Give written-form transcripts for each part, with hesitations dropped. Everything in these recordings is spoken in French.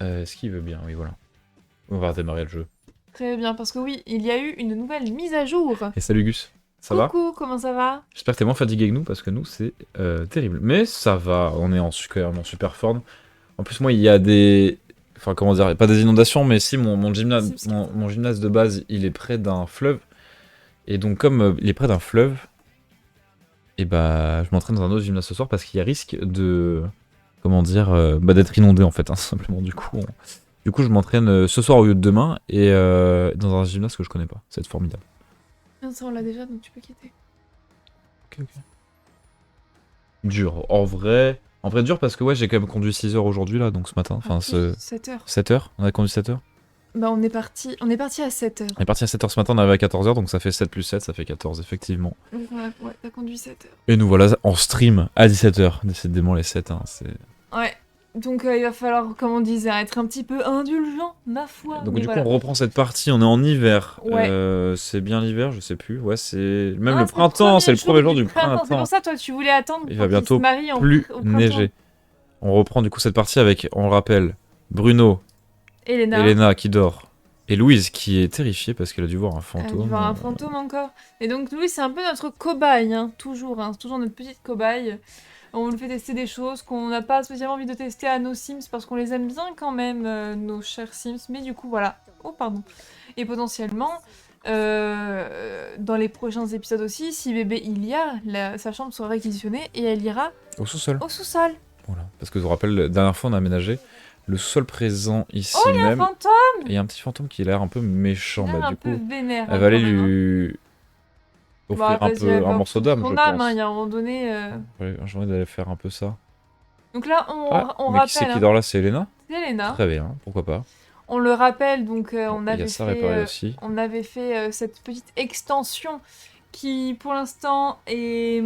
Est-ce qu'il veut bien? Oui, voilà. On va redémarrer le jeu. Très bien, parce que oui, il y a eu une nouvelle mise à jour. Et salut Gus, ça va? Coucou, comment ça va? J'espère que t'es moins fatigué que nous, parce que nous, c'est terrible. Mais ça va, on est en super forme. En plus, moi, il y a des... Enfin, comment dire, pas des inondations, mais si, mon gymnase, Sims mon gymnase de base, il est près d'un fleuve. Et donc, comme il est près d'un fleuve, et bah, je m'entraîne dans un autre gymnase ce soir parce qu'il y a risque de... Comment dire, d'être inondé, en fait, hein, simplement. Du coup, je m'entraîne ce soir au lieu de demain, et dans un gymnase que je connais pas. Ça va être formidable. Non, ça on l'a déjà, donc tu peux quitter. Ok, ok. Dur. En vrai dur parce que ouais, j'ai quand même conduit 6 heures aujourd'hui là, donc ce matin. Enfin, 7 heures. 7 heures. On a conduit 7 heures. Bah on est parti à 7 heures. On est parti à 7 heures ce matin, on est arrivé à 14 heures, donc ça fait 7 plus 7, ça fait 14 effectivement. Donc ouais, t'as conduit 7 heures. Et nous voilà en stream à 17 heures. Décidément les 7, hein, c'est... Ouais, donc il va falloir, comme on disait, être un petit peu indulgent, ma foi. Donc Mais du coup voilà. on reprend cette partie, on est en hiver. Ouais. C'est bien l'hiver, je sais plus. Ouais, c'est... Même Ah, le printemps, c'est le premier jour du C'est printemps. pour ça, toi, tu voulais attendre Il pour va qu'il se bientôt marie plus au printemps. neiger. On reprend du coup cette partie avec, on le rappelle, Bruno, Elena. Elena qui dort. Et Louise qui est terrifiée parce qu'elle a dû voir un Elle a dû fantôme. voir un fantôme encore. Et donc Louis, c'est un peu notre cobaye, hein, toujours. Hein, c'est toujours notre petite cobaye. On lui fait tester des choses qu'on n'a pas spécialement envie de tester à nos Sims parce qu'on les aime bien quand même, nos chers Sims. Mais du coup, voilà. Oh, pardon. Et potentiellement, dans les prochains épisodes aussi, si bébé il y a, sa chambre sera réquisitionnée et elle ira Au sous-sol. au sous-sol. Voilà. Parce que je vous rappelle, la dernière fois on a aménagé le sous-sol présent ici Oh, il y a un même. fantôme! Et il y a un petit fantôme qui a l'air un peu méchant. Il a l'air Bah un du peu coup, vénère. elle va aller quand même, hein. lui offrir Bah, un vas-y, peu elle un va morceau offrir d'âme, je son âme, hein, pense. il y a un moment donné. Ouais, j'ai envie d'aller faire un peu ça. Donc là, Ah, on mais qui c'est rappelle, qui hein, dort là? C'est Elena? c'est Elena. Très bien, pourquoi pas. On le rappelle, donc Bon, il y a ça réparé aussi. on avait fait cette petite extension qui, pour l'instant, est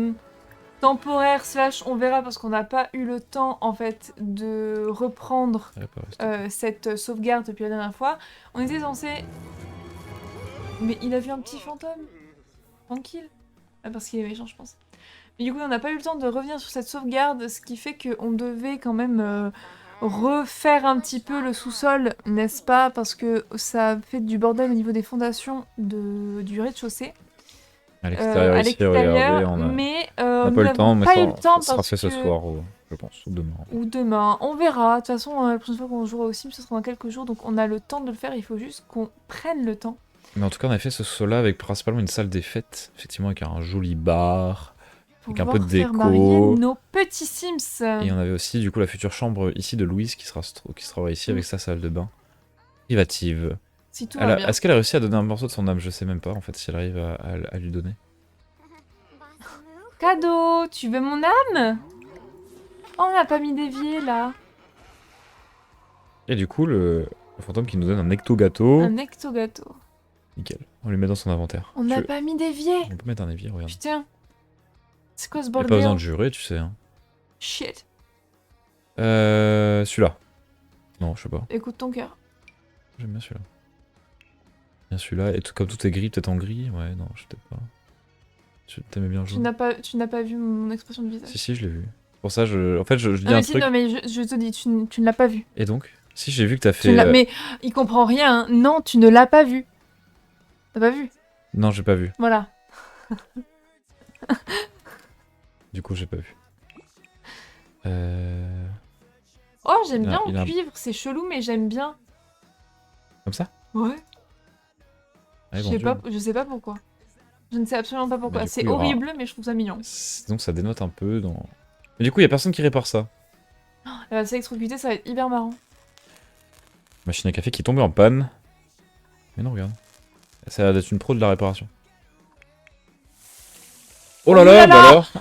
temporaire / on verra parce qu'on n'a pas eu le temps en fait de reprendre Réparé, c'était- cette sauvegarde depuis la dernière fois. On était censé... Mais il a vu un petit fantôme. Tranquille. Ah, parce qu'il est méchant, je pense. Mais du coup, on n'a pas eu le temps de revenir sur cette sauvegarde, ce qui fait qu'on devait quand même refaire un petit peu le sous-sol, n'est-ce pas? Parce que ça fait du bordel au niveau des fondations du rez-de-chaussée. À l'extérieur À ici, regardez, l'extérieur, on mais n'a nous pas eu le n'avons temps, mais pas eu le temps ça sera parce fait ce que... soir, je pense, ou demain. Ou demain, on verra. De toute façon, la prochaine fois qu'on jouera au Sims, ce sera dans quelques jours, donc on a le temps de le faire, il faut juste qu'on prenne le temps. Mais en tout cas, on a fait ce sol-là avec principalement une salle des fêtes, effectivement, avec un joli bar, Pour avec un peu de pouvoir faire marier déco. nos petits Sims. Et on avait aussi, du coup, la future chambre ici de Louise qui sera ici avec sa salle de bain privative. Si tout va bien. Est-ce qu'elle a réussi à donner un morceau de son âme? Je sais même pas, en fait, si elle arrive à lui donner. Cadeau, tu veux mon âme? Oh, on n'a pas mis d'évier là. Et du coup, le fantôme qui nous donne un ecto-gâteau. Un ecto-gâteau. Nickel. On le met dans son inventaire. On n'a pas mis d'évier. On peut mettre un évier, regarde. Putain. C'est quoi ce Y a pas besoin bordel? de jurer, tu sais. Hein. Shit. Celui-là. Non, je sais pas. Écoute ton cœur. J'aime bien celui-là. Bien celui-là. Et comme tout est gris, peut-être en gris. Ouais, non, je sais peut-être pas. Tu t'aimais bien le Tu jaune? n'as pas vu mon expression de visage. Si, je l'ai vu. Pour ça, en fait, je dis Non un mais, si, truc. non, mais je te dis, tu ne l'as pas vu. Et donc? Si, j'ai vu que t'as Tu ne fait. l'as- Mais il comprend rien. Hein. Non, tu ne l'as pas vu. T'as pas vu? Non, j'ai pas vu. Voilà. Du coup, j'ai pas vu. Oh, j'aime Il a- bien il a en un- cuivre. C'est chelou, mais j'aime bien. Comme ça? Ouais. Ouais, Je bon sais Dieu. pas, je sais pas pourquoi. Je ne sais absolument pas pourquoi. du coup, C'est il y aura- horrible, mais je trouve ça mignon. Donc ça dénote un peu dans. Mais du coup, y a personne qui répare ça. Elle va s'électrocuter, ça va être hyper marrant. Machine à café qui est tombée en panne. Mais non, regarde. Ça a l'air d'être une pro de la réparation. Oh là Oh là là, là bah alors.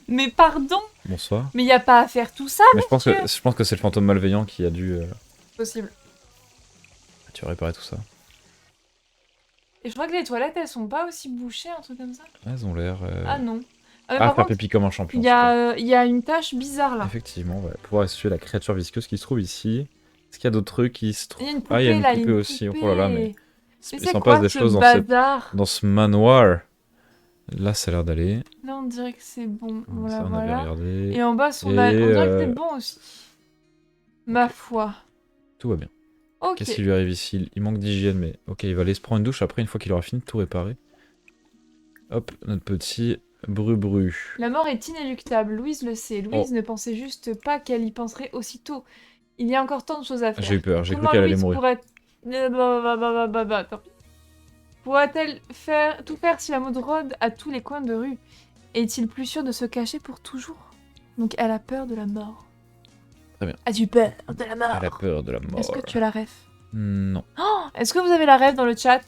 Mais pardon, Bonsoir. mais y a pas à faire tout ça, Mais je pense que c'est le fantôme malveillant qui a dû. possible. Tu as réparé tout ça. Et je crois que les toilettes, elles sont pas aussi bouchées, un truc comme ça. Ouais, elles ont l'air. Ah non. Ah, mais Ah, par faire contre, pipi comme un champion. il y a une tache bizarre là. Effectivement, on va pouvoir essuyer la créature visqueuse qui se trouve ici. Est-ce qu'il y a d'autres trucs qui se trouvent? Il y a une poupée Ah, il y a une là, poupée il y a une aussi. poupée. Oh là là, mais. Mais Il c'est s'en quoi passe des ce choses bazar? dans ce manoir. Là, ça a l'air d'aller. Là, on dirait que c'est bon. Voilà, Ça, on avait voilà. regardé. Et en bas, on dirait que Et, c'est bon aussi. Ma foi. Tout va bien. Ok. Qu'est-ce qui lui arrive ici? Il manque d'hygiène, mais ok, il va aller se prendre une douche après, une fois qu'il aura fini de tout réparer. Hop, notre petit bru-bru. La mort est inéluctable, Louise le sait. Louise ne pensait juste pas qu'elle y penserait aussitôt. Il y a encore tant de choses à faire. J'ai eu peur, j'ai cru Comment qu'elle allait Louise mourir. Tant pis. Pourra-t-elle tout faire si la mode rôde à tous les coins de rue? Est-il plus sûr de se cacher pour toujours? Donc elle a peur de la mort. Très bien. As-tu peur de la mort? Elle a peur de la mort. Est-ce que tu as la ref? Non. Oh, est-ce que vous avez la ref dans le chat?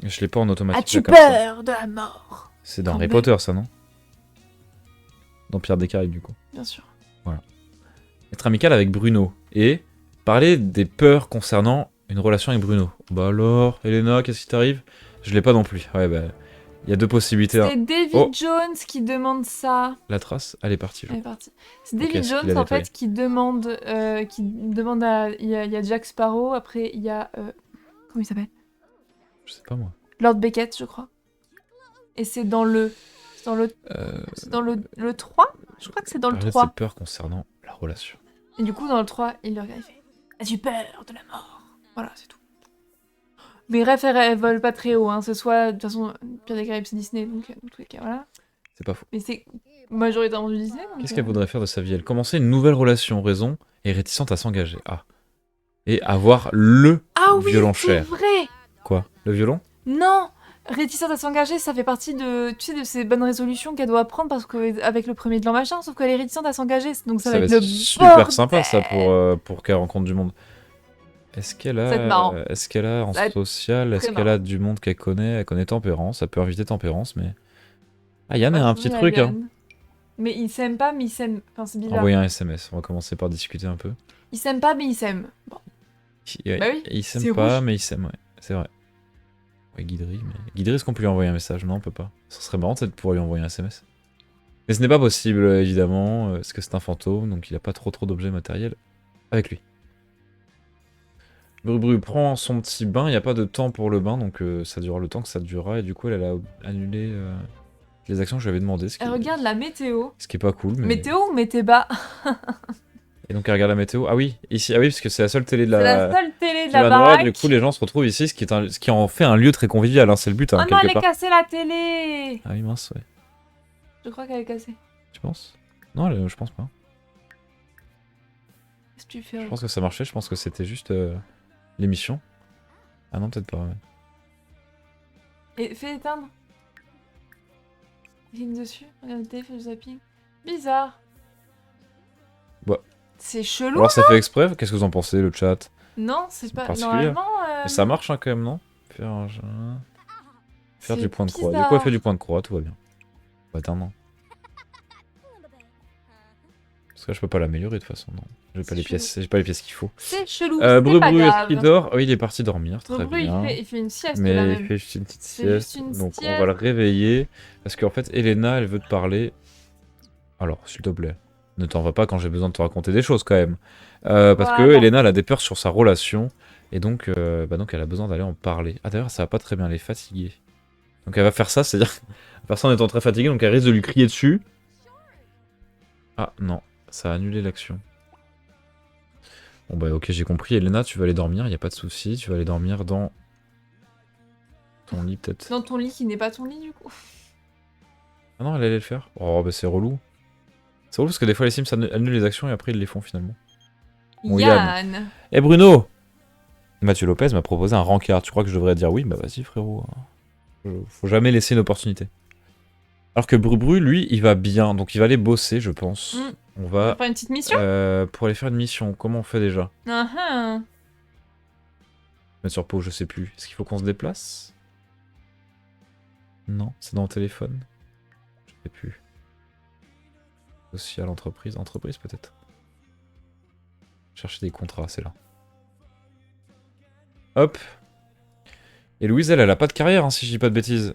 Je l'ai pas en automatique. As-tu là, comme ça. peur de la mort? C'est dans Quand Harry même. Potter, ça, non? Dans Pierre des Caraïbes, du coup. Bien sûr. Être amical avec Bruno. Et parler des peurs concernant une relation avec Bruno. Bah alors, Elena, qu'est-ce qui t'arrive? Je l'ai pas non plus. Ouais, bah. Il y a deux possibilités. C'est David Oh. Jones qui demande ça. La trace, elle est partie. Elle est partie. C'est Ok, David est-ce qu'il Jones a en nettoyé? fait qui demande à. Il y a Jack Sparrow, après il y a. Comment il s'appelle? Je sais pas moi. Lord Beckett, je crois. Et c'est dans le. C'est dans le. C'est dans le 3? Je crois que c'est dans le Parler de 3. ses peurs concernant la relation. Et du coup, dans le 3, il le regarde, il fait As-tu peur de la mort? Voilà, c'est tout. Mais bref, elles volent pas très haut, hein. Ce soit, de toute façon, Pierre des Caraïbes, c'est Disney, donc dans tous les cas, voilà. C'est pas faux. Mais c'est majoritairement du Disney. donc, Qu'est-ce qu'elle voudrait faire de sa vie? Elle commencer une nouvelle relation, raison, et réticente à s'engager. Ah. Et avoir le Ah oui, violon c'est cher. vrai! Quoi? Le violon? Non! Réticente à s'engager, ça fait partie de, tu sais, de ces bonnes résolutions qu'elle doit prendre parce qu'avec le premier de l'an machin, sauf qu'elle est réticente à s'engager, donc ça va être le super bordel. sympa ça pour qu'elle rencontre du monde. Est-ce qu'elle Ça va être marrant. a, est-ce qu'elle a en Ça va être social, est-ce très qu'elle a du monde qu'elle connaît? Elle connaît Tempérance, ça peut inviter Tempérance, mais... Ah, Yann a un petit Ouais, truc, hein. Yann. Mais il s'aime pas, mais il s'aime. Enfin, c'est bizarre. Envoyer un SMS, on va commencer par discuter un peu. Il s'aime pas, mais il s'aime. Bon. Bah oui, il c'est s'aime pas, rouge. mais il s'aime, ouais, c'est vrai. Ouais, Guidry, mais... Guidry, est-ce qu'on peut lui envoyer un message? Non, on peut pas. Ce serait marrant peut-être de pouvoir lui envoyer un SMS. Mais ce n'est pas possible, évidemment, parce que c'est un fantôme, donc il a pas trop d'objets matériels avec lui. Bru prend son petit bain, il n'y a pas de temps pour le bain, donc ça dure le temps que ça durera, et du coup elle a annulé les actions que je lui avais demandé, ce qui Elle regarde la météo. est pas cool. Mais... Météo ou météba? Et donc elle regarde la météo. Ah oui, ici, ah oui, parce que c'est la seule télé de C'est la... la seule télé de de la Noël, baraque. du coup les gens se retrouvent ici, ce qui en fait un lieu très convivial, hein, c'est le but, hein, Oh non, elle quelque est part. cassée la télé! Ah oui, mince, ouais. Je crois qu'elle est cassée. Tu penses? Non, je pense pas. Qu'est-ce que tu fais? Je pense que ça marchait, je pense que c'était juste l'émission. Ah non, peut-être pas, ouais. Et fais éteindre. Clique dessus, regarde la télé, fais le zapping. Bizarre. Bah. C'est chelou. Alors ça fait exprès, qu'est-ce que vous en pensez, le chat? Non, c'est pas. particulier. Normalement. Mais ça marche hein, quand même, non? Faire c'est du point de croix. Du bizarre. coup, elle fait du point de croix, tout va bien. Bah, attends, non. Parce que là, je peux pas l'améliorer de toute façon, non. J'ai pas C'est les chelou. pièces, j'ai pas les pièces qu'il faut. C'est chelou. C'est Bru pas est-ce grave. qu'il dort? Oui, il est parti dormir, très Bru, bien. il fait une sieste là Mais il même. fait juste une petite C'est juste sieste. une Donc on sieste. va le réveiller. Parce qu'en fait, Elena, elle veut te parler. Alors, s'il te plaît, ne t'en va pas quand j'ai besoin de te raconter des choses quand même. Parce que Voilà. Elena, elle a des peurs sur sa relation. Et donc, donc elle a besoin d'aller en parler. Ah d'ailleurs, ça va pas très bien, elle est fatiguée. Donc elle va faire ça, c'est-à-dire la personne étant très fatiguée, donc elle risque de lui crier dessus. Ah non, ça a annulé l'action. Bon bah ok, j'ai compris. Elena, tu vas aller dormir, y a pas de souci. Tu vas aller dormir dans ton lit peut-être. Dans ton lit qui n'est pas ton lit du coup. Ah non, elle allait le faire. Oh bah c'est relou. C'est relou parce que des fois les Sims annulent les actions et après ils les font finalement. Bon, Yann. Eh Bruno! Mathieu Lopez m'a proposé un rencard. Tu crois que je devrais dire oui? Bah vas-y frérot. Faut jamais laisser une opportunité. Alors que Bru, lui, il va bien. Donc il va aller bosser, je pense. On On va va... faire une petite mission. pour aller faire une mission. Comment on fait déjà? Ah ah. Mettre sur pause, je sais plus. Est-ce qu'il faut qu'on se déplace? Non, c'est dans le téléphone. Je sais plus. Social, entreprise. Entreprise peut-être. Chercher des contrats, c'est là. Hop. Et Louise, elle a pas de carrière, hein, si je dis pas de bêtises.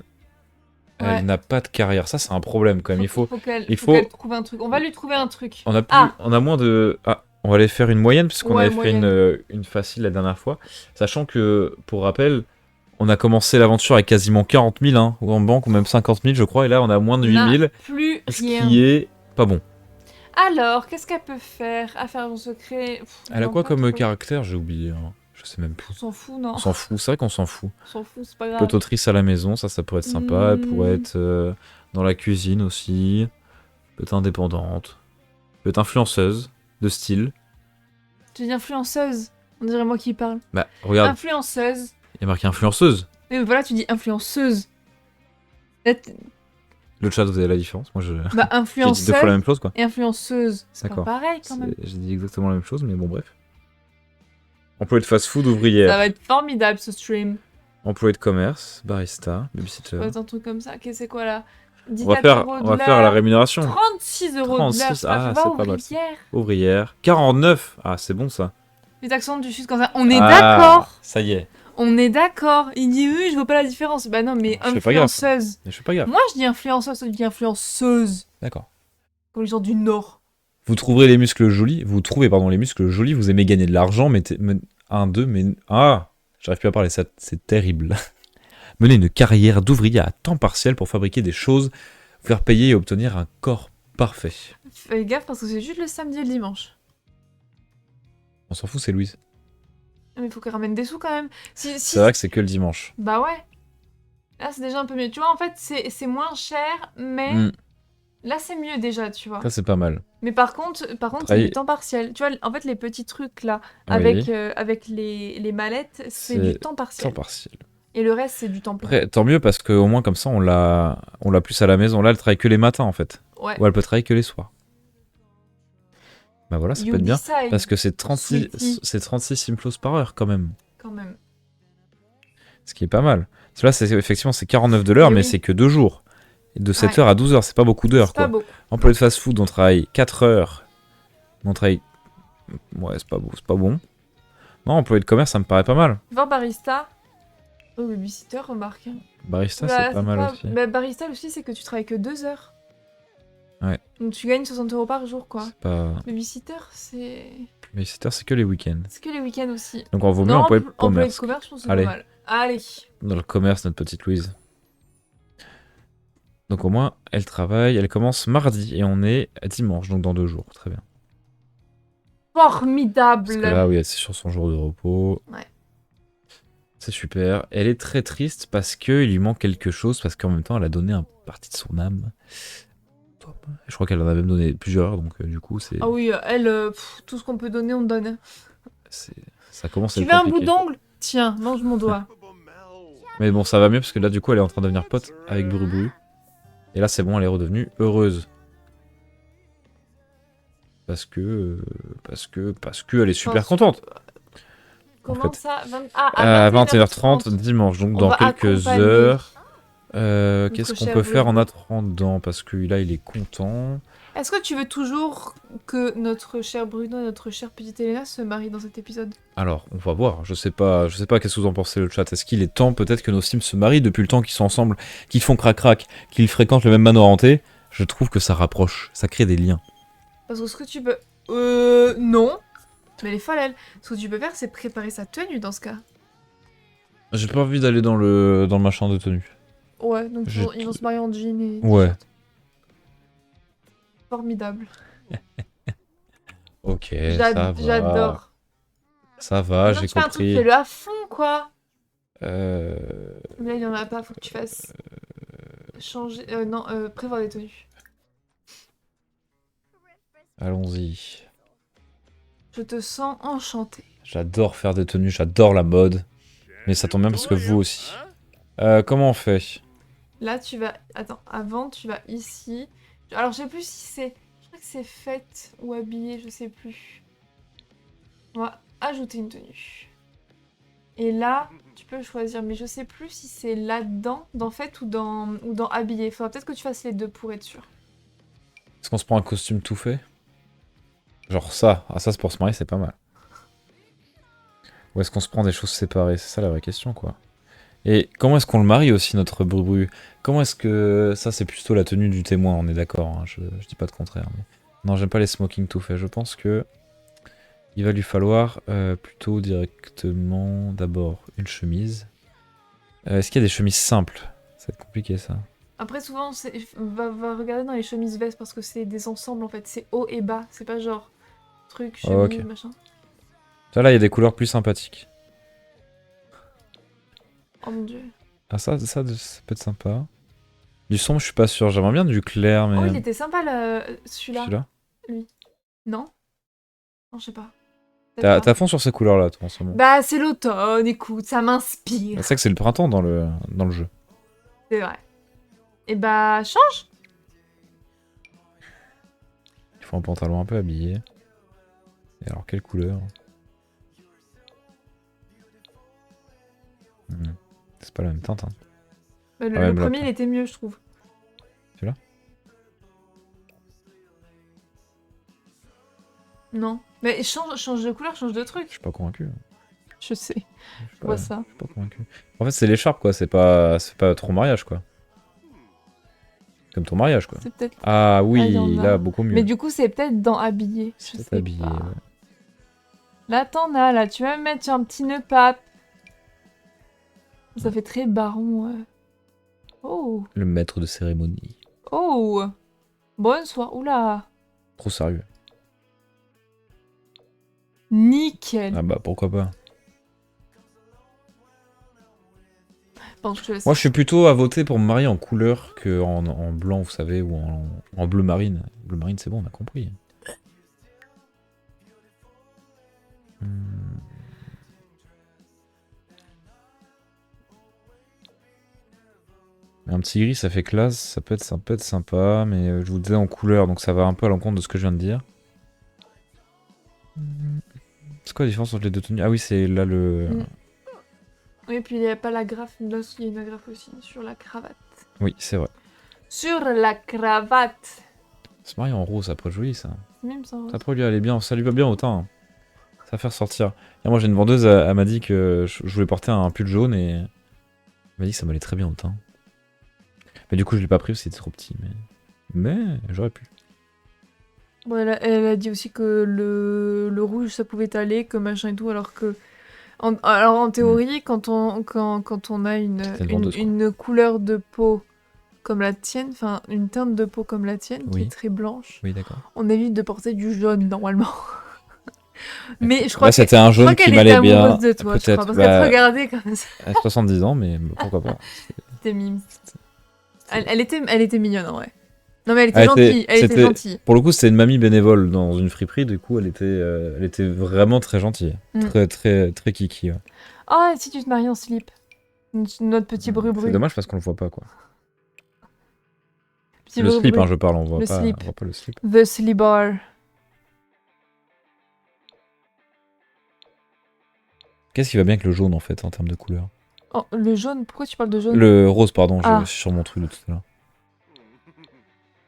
Ouais. Elle n'a pas de carrière. Ça, c'est un problème quand même. Il faut il faut qu'elle trouve un truc. On va lui trouver un truc. On a, plus, Ah. on a moins de... Ah, on va aller faire une moyenne, puisqu'on Ouais, avait fait une facile la dernière fois. Sachant que, pour rappel, on a commencé l'aventure avec quasiment 40 000, hein, ou en banque, ou même 50 000, je crois, et là, on a moins de 8 000, Plus ce rien. qui est pas bon. Alors, qu'est-ce qu'elle peut faire? Affaire en secret. Pff, Elle a non, quoi pas comme trop. caractère? J'ai oublié. Hein. Je sais même On plus. s'en fout, non? On s'en fout, c'est vrai qu'on s'en fout. On s'en fout, c'est pas Peut être grave. autrice à la maison, ça pourrait être sympa. Elle pourrait être dans la cuisine aussi. Peut être indépendante. Peut être influenceuse de style. Tu dis influenceuse. On dirait moi qui parle. Bah, regarde, Influenceuse. il y a marqué influenceuse. Oui, mais voilà, tu dis influenceuse. Là, Le chat, vous avez la différence. Moi, bah, j'ai dit 2 fois la influenceuse même chose, quoi. et influenceuse. C'est pas D'accord. pareil quand même. J'ai dit exactement la même chose, mais bon, bref. Employé de fast-food, Ça ouvrière. va être formidable ce stream. Employé de commerce, barista, Ça babysitter. va être un truc comme ça. Qu'est-ce que c'est quoi là On va faire la rémunération. 36 € de l'heure. 36, ah, Va c'est pas mal, ça. ouvrière. Ouvrière. 49. Ah, c'est bon ça. Les accents du sud comme ça. On est Ah, d'accord. Ça y est. On est d'accord. Il dit oui, je vois pas la différence. Bah non, mais Je fais pas gaffe. influenceuse. Mais je suis pas gaffe. Moi, je dis influenceuse, toi, tu dis influenceuse. D'accord. Comme les gens du Nord. Vous trouverez les muscles jolis. Vous trouvez, pardon, les muscles jolis. Vous aimez gagner de l'argent. Mais 2, mais. Ah, j'arrive plus à parler. C'est terrible. Menez une carrière d'ouvrier à temps partiel pour fabriquer des choses, vous faire payer et obtenir un corps parfait. Fais gaffe parce que c'est juste le samedi et le dimanche. On s'en fout, c'est Louise. Mais il faut qu'elle ramène des sous quand même. Si... C'est vrai que c'est que le dimanche. Bah ouais. Là, c'est déjà un peu mieux. Tu vois, en fait, c'est moins cher, mais Hmm, là, c'est mieux déjà, tu vois. Ça, c'est pas mal. Mais par contre, c'est Travailler- du temps partiel. Tu vois, en fait, les petits trucs là, Oui. avec les mallettes, c'est C'est du temps partiel. Temps partiel. Et le reste, c'est du temps plein. Après, tant mieux parce qu'au moins comme ça, on l'a plus à la maison. Là, elle travaille que les matins en fait. Ouais. Ou elle peut travailler que les soirs. Bah voilà, ça You peut être bien. decide, Parce que c'est 36, sweetie. c'est 36 simplos par heure quand même. quand même. Ce qui est pas mal. Parce que là, effectivement, c'est 49 de l'heure, Mais mais oui. c'est que 2 jours. Et de 7h Ouais. à 12h, c'est pas beaucoup d'heures C'est pas quoi. beau. Employé de fast-food, on travaille 4 heures. On travaille. Ouais, c'est pas beau, c'est pas bon. Non, employé de commerce, ça me paraît pas mal. Voir barista. Oh, babysitter, remarque. Hein. Barista, Bah, c'est pas mal aussi. Bah, barista aussi, c'est que tu travailles que 2 heures. Ouais. Donc tu gagnes 60 € par jour, quoi. C'est pas. Babysitter, c'est. Mais c'est que les week-ends. C'est que les week-ends aussi. Donc on vaut mieux Non, employé de employé de commerce. commerce, je pense que c'est Allez. pas mal. Allez. Dans le commerce, notre petite Louise. Donc au moins, elle travaille, elle commence mardi et on est dimanche, donc dans 2 jours. Très bien. Formidable. Parce que là, oui, c'est sur son jour de repos. Ouais. C'est super. Elle est très triste parce qu'il lui manque quelque chose, parce qu'en même temps, elle a donné une partie de son âme. Je crois qu'elle en a même donné plusieurs, donc du coup, c'est. Ah oui, elle, tout ce qu'on peut donner, on donne. Ça commence à Tu être veux un bout compliqué. d'ongle? Tiens, mange mon doigt. Mais bon, ça va mieux parce que là, du coup, elle est en train de devenir pote avec Bru. Et là, c'est bon, elle est redevenue heureuse. Parce que elle est super Parce- contente. Comment fait. ça À 21h30 dimanche, donc On dans va quelques accompagner heures. Qu'est-ce qu'on cher peut faire en Bruno. attendant? Parce que là, il est content. Est-ce que tu veux toujours que notre cher Bruno et notre chère petite Elena se marient dans cet épisode? Alors, on va voir. Je sais pas qu'est-ce que vous en pensez le chat. Est-ce qu'il est temps peut-être que nos Sims se marient depuis le temps qu'ils sont ensemble, qu'ils font crac-crac, qu'ils fréquentent le même manoir hanté? Je trouve que ça rapproche, ça crée des liens. Parce que ce que tu peux... non. Mais elle est folle, elle. Ce que tu peux faire, c'est préparer sa tenue dans ce cas. J'ai pas envie d'aller dans le machin de tenue. Ouais, donc J'ai ils vont se marier en jean et... Ouais. t-shirt. Formidable. Ok, ça va. J'adore. Ça va, Non, j'ai tu fais un truc, compris. fais-le à fond, quoi. Euh... Mais là, il y en a pas, faut que tu fasses... Changer... non, prévoir des tenues. Allons-y. Je te sens enchantée. J'adore faire des tenues, j'adore la mode. Mais ça tombe bien parce que vous aussi. Comment on fait? Là, tu vas... Attends, avant, tu vas ici. Alors, je sais plus si c'est... Je crois que c'est fête ou habillé, je sais plus. On va ajouter une tenue. Et là, tu peux choisir, mais je sais plus si c'est là-dedans, dans fête ou dans habillé. Faudra peut-être que tu fasses les deux pour être sûr. Est-ce qu'on se prend un costume tout fait? Genre ça. Ah ça c'est pour se marier, c'est pas mal. Ou est-ce qu'on se prend des choses séparées? C'est ça la vraie question quoi. Et comment est-ce qu'on le marie aussi notre Bru? Comment est-ce que... Ça c'est plutôt la tenue du témoin, on est d'accord, hein, je dis pas de contraire. Mais... Non, j'aime pas les smoking tout fait. Je pense que... Il va lui falloir plutôt directement d'abord une chemise. Est-ce qu'il y a des chemises simples? Ça va être compliqué ça. Après, souvent, va regarder dans les chemises vestes parce que c'est des ensembles en fait. C'est haut et bas. C'est pas genre truc, Oh, chemise, ok. machin. Ça, là, il y a des couleurs plus sympathiques. Oh mon dieu. Ah, ça peut être sympa. Du sombre, je suis pas sûr. J'aimerais bien du clair, Oh, mais. il était sympa celui-là. Celui-là. Lui. Non? Non, je sais pas. Peut-être pas. T'as fond sur ces couleurs-là, toi, en ce moment. Bah, c'est l'automne, écoute, ça m'inspire. C'est vrai que c'est le printemps dans le jeu. C'est vrai. Et bah, change. Il faut un pantalon un peu habillé. Et alors, quelle couleur? C'est pas la même teinte, hein. Bah, Ah, le même premier, là. il était mieux, je trouve. Celui-là? Non. Mais change de couleur, change de Je truc. suis pas convaincu. Je sais. Je Je vois ça. suis pas convaincu. En fait, c'est l'écharpe, quoi. C'est pas trop mariage, quoi. Comme ton mariage, quoi. C'est peut-être. Ah Ah, oui, il y en a. là, beaucoup mieux. Mais du coup, c'est peut-être dans habillé. Je C'est sais habillé, pas. ouais. Là, t'en as, là. Tu vas me mettre sur un petit nœud pape. Ça fait très baron. Oh. Le maître de cérémonie. Oh. Bonne soirée. Oula. Trop sérieux. Nickel. Ah bah, pourquoi pas. Pardon, je te laisse. Moi, je suis plutôt à voter pour me marier en couleur que en blanc, vous savez, ou en bleu marine. Bleu marine, c'est bon, on a compris. Un petit gris, ça fait classe, ça peut être sympa, mais je vous disais en couleur, donc ça va un peu à l'encontre de ce que je viens de dire. C'est quoi la différence entre les deux tenues? Ah oui, c'est là le... Oui, et puis il n'y a pas la graffe. Là, il y a une graffe aussi sur la cravate. Oui, c'est vrai. Sur la cravate. Se marier en rose, ça pourrait être joli, ça. Même ça. Ça pourrait lui aller bien, ça lui va bien au teint, hein. Ça va faire sortir. Et moi, j'ai une vendeuse, elle m'a dit que je voulais porter un pull jaune et... Elle m'a dit que ça m'allait très bien au teint. Mais du coup, je l'ai pas pris parce que c'était trop petit, mais j'aurais pu. Bon, elle a dit aussi que le rouge, ça pouvait aller, que machin et tout, alors que... alors en théorie, quand on a C'était une vendeuse, quoi. une couleur de peau comme la tienne, enfin une teinte de peau comme la tienne, qui Oui. est très blanche, Oui, d'accord. on évite de porter du jaune normalement. Mais je crois Là, c'était un jaune qui qu'elle m'allait était bien. amoureuse de toi, je crois, Peut-être. parce qu'elle te regardait comme ça. À 70 ans, mais pourquoi pas. C'était mime. Elle était mignonne en vrai. Non mais elle était gentille, elle était gentille. Pour le coup, c'était une mamie bénévole dans une friperie, du coup, elle était vraiment très gentille. Très, très, très kiki. Ouais. Oh, si tu te maries en slip. Notre petit bru-bru. C'est dommage parce qu'on le voit pas, quoi. Petit Le slip, bru-bru. hein, je parle, on voit Le pas, slip. on voit pas le slip. The Slipper. Qu'est-ce qui va bien avec le jaune, en fait, en termes de couleur? Oh, le jaune, pourquoi tu parles de jaune? Le rose, pardon, Ah. je suis sur mon truc de tout à l'heure.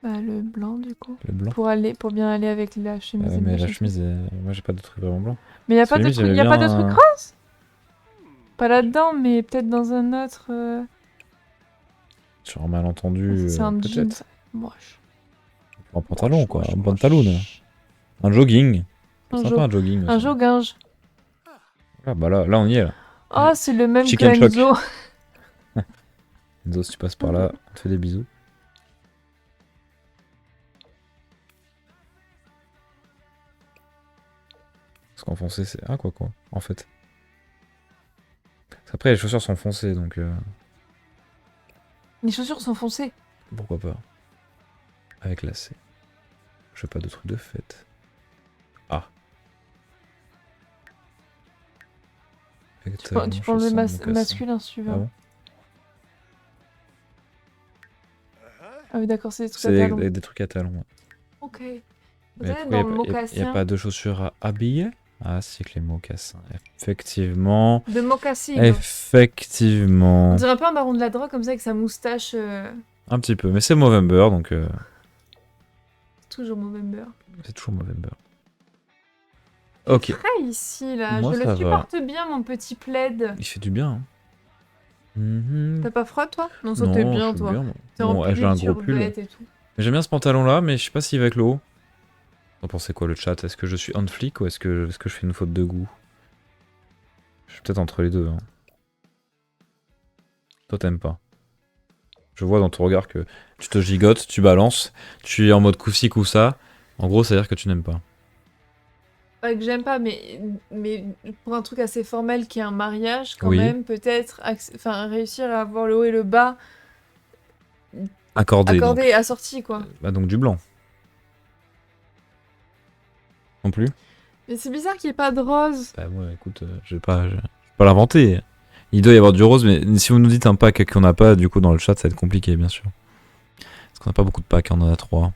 Bah, le blanc, du coup. Le blanc. Pour bien aller avec la chemise. Mais la chemise, moi j'ai pas de truc vraiment blanc. Mais y a pas de Limite, truc, j'aimais y a pas de bien, truc rose? Pas là-dedans, mais peut-être dans un autre. Sur un malentendu, C'est un jean. peut-être. Moche. Un pantalon, quoi. Un moche. pantalon. Un jogging. Un Sympa, un jogging. Un aussi. jogginge. Ah, bah là, on y est, là. Oh, c'est le même Chicken que Enzo. Enzo, si tu passes par là, on te fait des bisous. Parce qu'en foncé, c'est... Ah, quoi, en fait. Après, les chaussures sont foncées, donc... Les chaussures sont foncées. Pourquoi pas. Avec lacets. Je fais pas de trucs de fête. Ah. Tu prends le masculin si tu veux. Ah bon? Ah oui, d'accord, c'est des trucs à C'est talons. des trucs à talons. Ouais. Ok. Mais Peut-être pourquoi dans le il n'y mocassin. a pas de chaussures à habiller? Ah, c'est que les mocassins. Effectivement. De mocassin. On Effectivement. dirait un peu un baron de la drogue comme ça avec sa moustache. Un petit peu. Mais c'est Movember, donc... Toujours Movember. C'est toujours Movember. Ok. Frais ici là, Moi, je le ça va. supporte bien mon petit plaid. Il fait du bien. Hein. T'as pas froid toi? Non, ça Non, t'es bien je suis toi. bien, moi. T'es Bon, rempli j'ai un de gros pull. survêt et tout. J'aime bien ce pantalon-là, mais je sais pas s'il va avec le haut. Vous en pensez quoi, le chat? Est-ce que je suis on flic ou est-ce que je fais une faute de goût? Je suis peut-être entre les deux. Hein. Toi, t'aimes pas. Je vois dans ton regard que tu te gigotes, tu balances, tu es en mode coup-ci, coup-ça. En gros, ça veut dire que tu n'aimes pas. Pas que j'aime pas, mais pour un truc assez formel qui est un mariage, quand Oui. même, peut-être enfin, réussir à avoir le haut et le bas Accordé, accordés et donc. assortis, quoi. Bah, donc du blanc. Non plus. Mais c'est bizarre qu'il n'y ait pas de rose. Bah, moi, écoute, je vais pas l'inventer. Il doit y avoir du rose, mais si vous nous dites un pack qu'on n'a pas, du coup, dans le chat, ça va être compliqué, bien sûr. Parce qu'on n'a pas beaucoup de packs, on en a 3.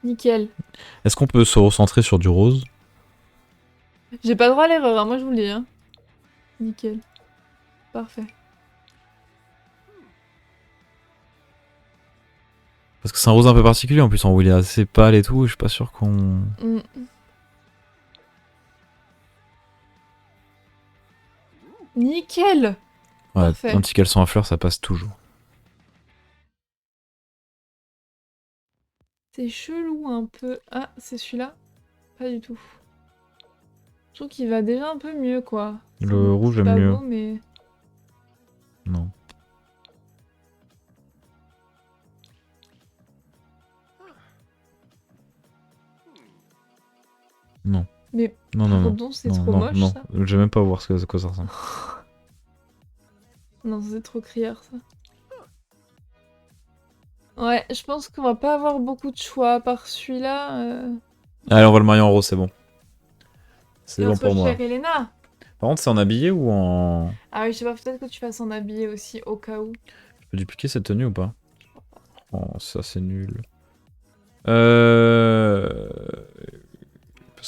Nickel. Est-ce qu'on peut se recentrer sur du rose? J'ai pas droit à l'erreur, hein, moi je vous le dis. Hein. Nickel. Parfait. Parce que c'est un rose un peu particulier, en plus, en où il est assez pâle et tout, je suis pas sûr qu'on... Mm. Nickel. Ouais, Parfait. un petit caleçon à fleurs, ça passe toujours. C'est chelou un peu. Ah, c'est celui-là? Pas du tout. Je trouve qu'il va déjà un peu mieux, quoi. Le rouge, C'est j'aime pas mieux. beau, mais... Non. Non. Mais Non, non, non. pardon, c'est Non, trop non, moche, non. ça. Je vais même pas voir à quoi ça ressemble. Non, c'est trop criard, ça. Ouais, je pense qu'on va pas avoir beaucoup de choix, à part celui-là. Allez, on va le marier en rose, c'est bon. C'est Et bon entre pour moi. Cher et Léna. Par contre, c'est en habillé ou en... Ah oui, je sais pas, peut-être que tu fasses en habillé aussi, au cas où. Je peux dupliquer cette tenue ou pas? Oh, ça c'est nul. Parce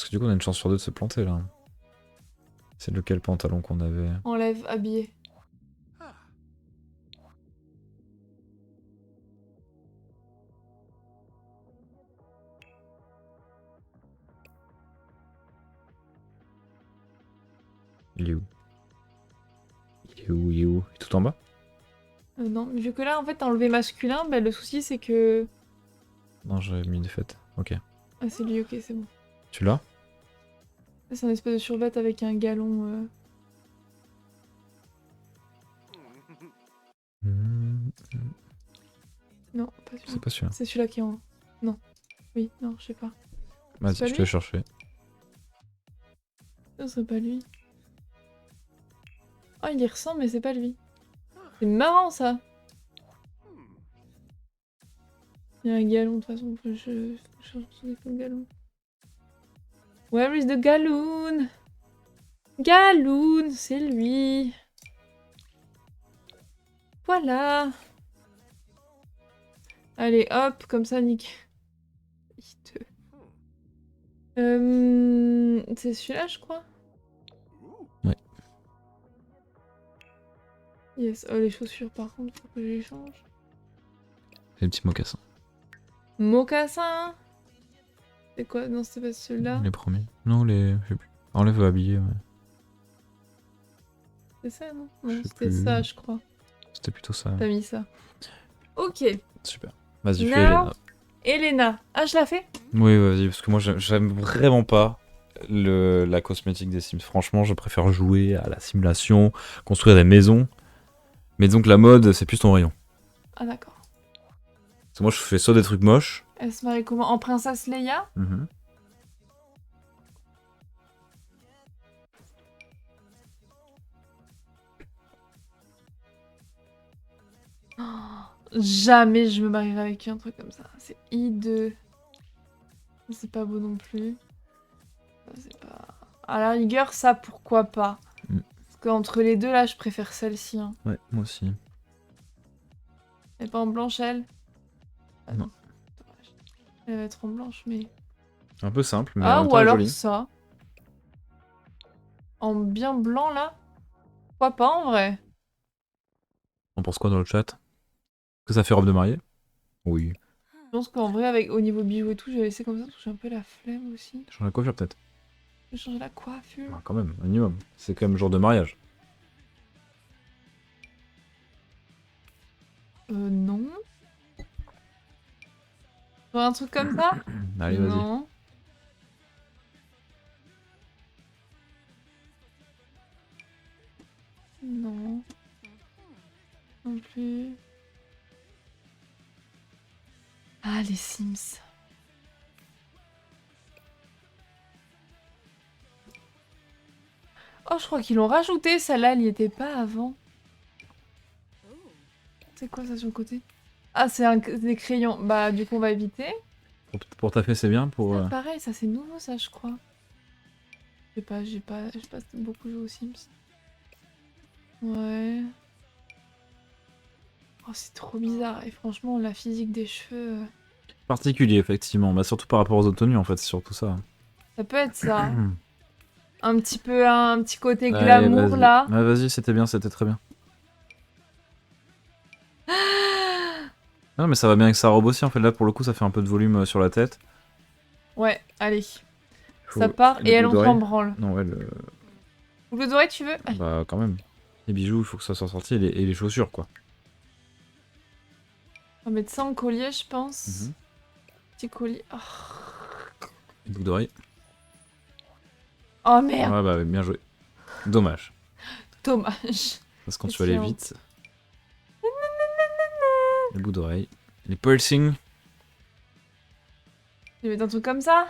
que du coup, on a une chance sur deux de se planter là. C'est lequel pantalon qu'on avait? Enlève habillé. Il est où? Il est où? Il est où? Il est tout en bas? Non, mais vu que là, en fait, t'as enlevé masculin, bah, le souci, c'est que... Non, j'avais mis une fête. Ok. Ah, c'est lui, ok, c'est bon. Tu l'as? C'est un espèce de survêt avec un galon... Non, pas celui-là. C'est pas celui-là. C'est celui-là qui est en... Non. Oui, non, je sais pas. Vas-y, pas je te lui l'ai cherché. Ce serait pas lui. Oh, il y ressemble, mais c'est pas lui. C'est marrant, ça. Il y a un galon, de toute façon, je change son galon. Where is the galoon? Galoon, c'est lui. Voilà. Allez, hop, comme ça, nickel. Hiteux. C'est celui-là, je crois. Ouais. Yes. Oh, les chaussures, par contre, faut que je les change. C'est les petits mocassins. Mocassin. C'est quoi? Non, c'était pas celui-là. Les premiers. Non, les... Je sais plus. Enlève habillé, ouais. C'est ça, non? Je Non, sais c'était plus. ça, je crois. C'était plutôt ça. T'as mis ça. Ok. Super. Vas-y, fais Now, Elena. Elena. Ah, je la fais? Oui, vas-y, parce que moi, j'aime vraiment pas la cosmétique des Sims. Franchement, je préfère jouer à la simulation, construire des maisons. Mais donc, la mode, c'est plus ton rayon. Ah, d'accord. Parce que moi, je fais soit des trucs moches. Elle se marie comment? En princesse Leia? Oh, jamais je me marierai avec un truc comme ça. C'est hideux. C'est pas beau non plus. C'est pas... À la rigueur, ça, pourquoi pas. Mm. Parce qu'entre les deux, là, je préfère celle-ci. Hein. Ouais, moi aussi. Elle est pas en blanche, elle? Ah Non. Dommage. Elle va être en blanche, mais... Un peu simple, mais en Ah, même ou temps, elle est alors jolie. ça. En bien blanc, là? Pourquoi pas, en vrai? On pense quoi dans le chat? Que ça fait robe de mariée? Oui. Je pense qu'en vrai, avec, au niveau bijoux et tout, je vais laisser comme ça, parce que j'ai un peu la flemme aussi. Changer la coiffure, peut-être. Je vais changer la coiffure. Ah, quand même, un minimum. C'est quand même jour de mariage. Non. Genre un truc comme ça? Allez, vas-y. Non. Non. Non plus. Ah, les Sims. Oh, je crois qu'ils l'ont rajouté, celle-là, elle y était pas avant. C'est quoi ça sur le côté? Ah, c'est des crayons. Bah, du coup, on va éviter. Pour ta fait, c'est bien. Pour, Ça, pareil, ça c'est nouveau, ça, je crois. J'ai pas beaucoup joué aux Sims. Ouais. Oh, c'est trop bizarre. Et franchement, la physique des cheveux... particulier, effectivement. Bah, surtout par rapport aux autres tenues, en fait, c'est surtout ça. Ça peut être ça. Un petit côté Allez, glamour, vas-y. là. Ouais, vas-y, c'était bien, c'était très bien. Non, mais ça va bien avec sa robe aussi, en fait. Là, pour le coup, ça fait un peu de volume sur la tête. Ouais, allez. Faut- Ça part les et elle boucles entre en d'oreilles. branle. Non, ouais, Boucle d'oreille, tu veux? bah, quand même. Les bijoux, il faut que ça soit sorti, et les chaussures, quoi. On va mettre ça en collier, je pense. Mhm. Petit collier. Oh, Les boucles d'oreilles. oh merde, Ouais, bah, bien joué. Dommage. dommage. Parce que quand tu Qu'est-ce allais qu'il y a vite. Les boucles d'oreilles. Les piercings. Je vais mettre un truc comme ça?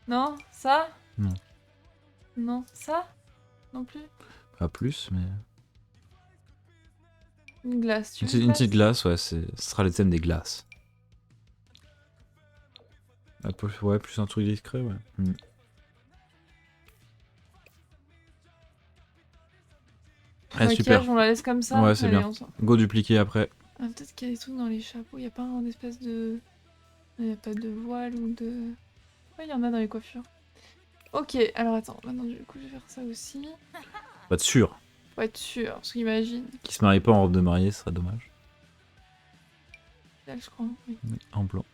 Non? Ça? Non. Non? Ça? Non plus? Pas plus, mais. Une glace, tu veux Une petite glace, ouais, ce sera le thème des glaces. Ouais, plus un truc discret, ouais. Ah, Maquillage, super. on la laisse comme ça? Ouais, c'est Allez, bien. on s'en- Go dupliquer après. Ah, peut-être qu'il y a des trucs dans les chapeaux. Il n'y a pas un espèce de... Il n'y a pas de voile ou de... Ouais, il y en a dans les coiffures. Ok, alors attends. Maintenant, du coup, je vais faire ça aussi. Pas de sûr. Pour être sûr, parce qu'imagine. Qui se marie pas en robe de mariée, ce serait dommage. Là, je crois. Oui. En blanc.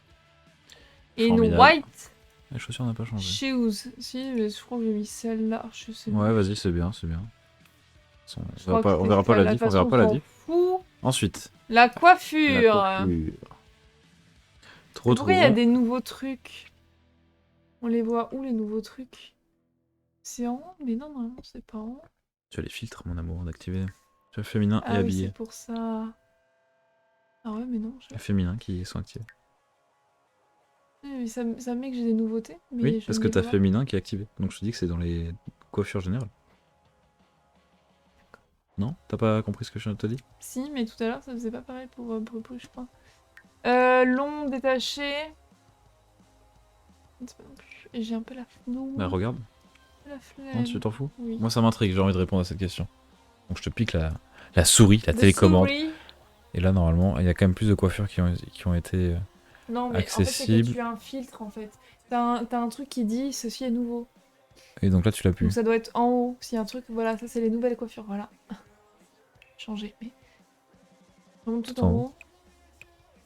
Et une Formidable. white Les chaussures n'ont pas changé. shoes. Si, mais je crois que j'ai mis celle-là. Je sais pas. Ouais, vas-y, c'est bien, c'est bien. Je On crois que verra pas la diff, on verra pas la diff. Fou. Ensuite, La coiffure. la coiffure. Trop, Mais trop pourquoi il y a bon. des nouveaux trucs? On les voit où les nouveaux trucs? C'est en haut? Mais non, normalement c'est pas en haut. Tu as les filtres, mon amour, d'activer. Tu as féminin et Ah oui, habillé. c'est pour ça. Ah ouais, mais non. Les féminins qui sont activés. Oui, mais ça met que j'ai des nouveautés. Mais Oui, je parce ne que les t'as vois pas. féminin qui est activé. Donc je te dis que c'est dans les coiffures générales. Non? T'as pas compris ce que je te dis? Si, mais tout à l'heure ça faisait pas pareil pour Brupou, je crois. Long, détaché. Je ne sais pas non plus. Et j'ai un peu la flemme. Bah regarde. La flemme. Non, tu t'en fous? Oui. Moi ça m'intrigue, j'ai envie de répondre à cette question. Donc je te pique la souris, la télécommande. Souris. Et là normalement, il y a quand même plus de coiffures qui ont été... Non, mais en fait, c'est accessible. que tu as un filtre en fait. T'as un truc qui dit ceci est nouveau. Et donc là tu l'as plus. Donc ça doit être en haut. S'il y a un truc, voilà, ça c'est les nouvelles coiffures, voilà. Changer, mais. Je monte tout en haut.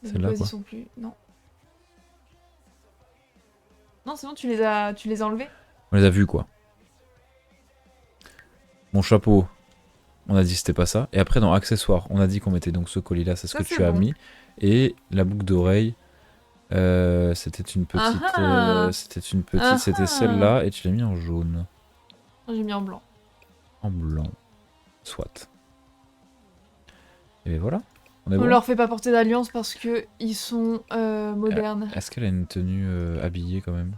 Celle-là, Ils quoi. sont plus. Non. Non, c'est bon, tu les as enlevés. On les a vus quoi. Mon chapeau, on a dit que c'était pas ça. Et après dans accessoires, on a dit qu'on mettait donc ce colis là, c'est ce Ça, que c'est tu as bon. mis. Et la boucle d'oreille, c'était une petite... Ah ah. c'était celle-là et tu l'as mis en jaune. J'ai mis en blanc. En blanc. Soit. Et voilà. On est On bon. leur fait pas porter d'alliance parce que ils sont modernes. Est-ce qu'elle a une tenue habillée quand même?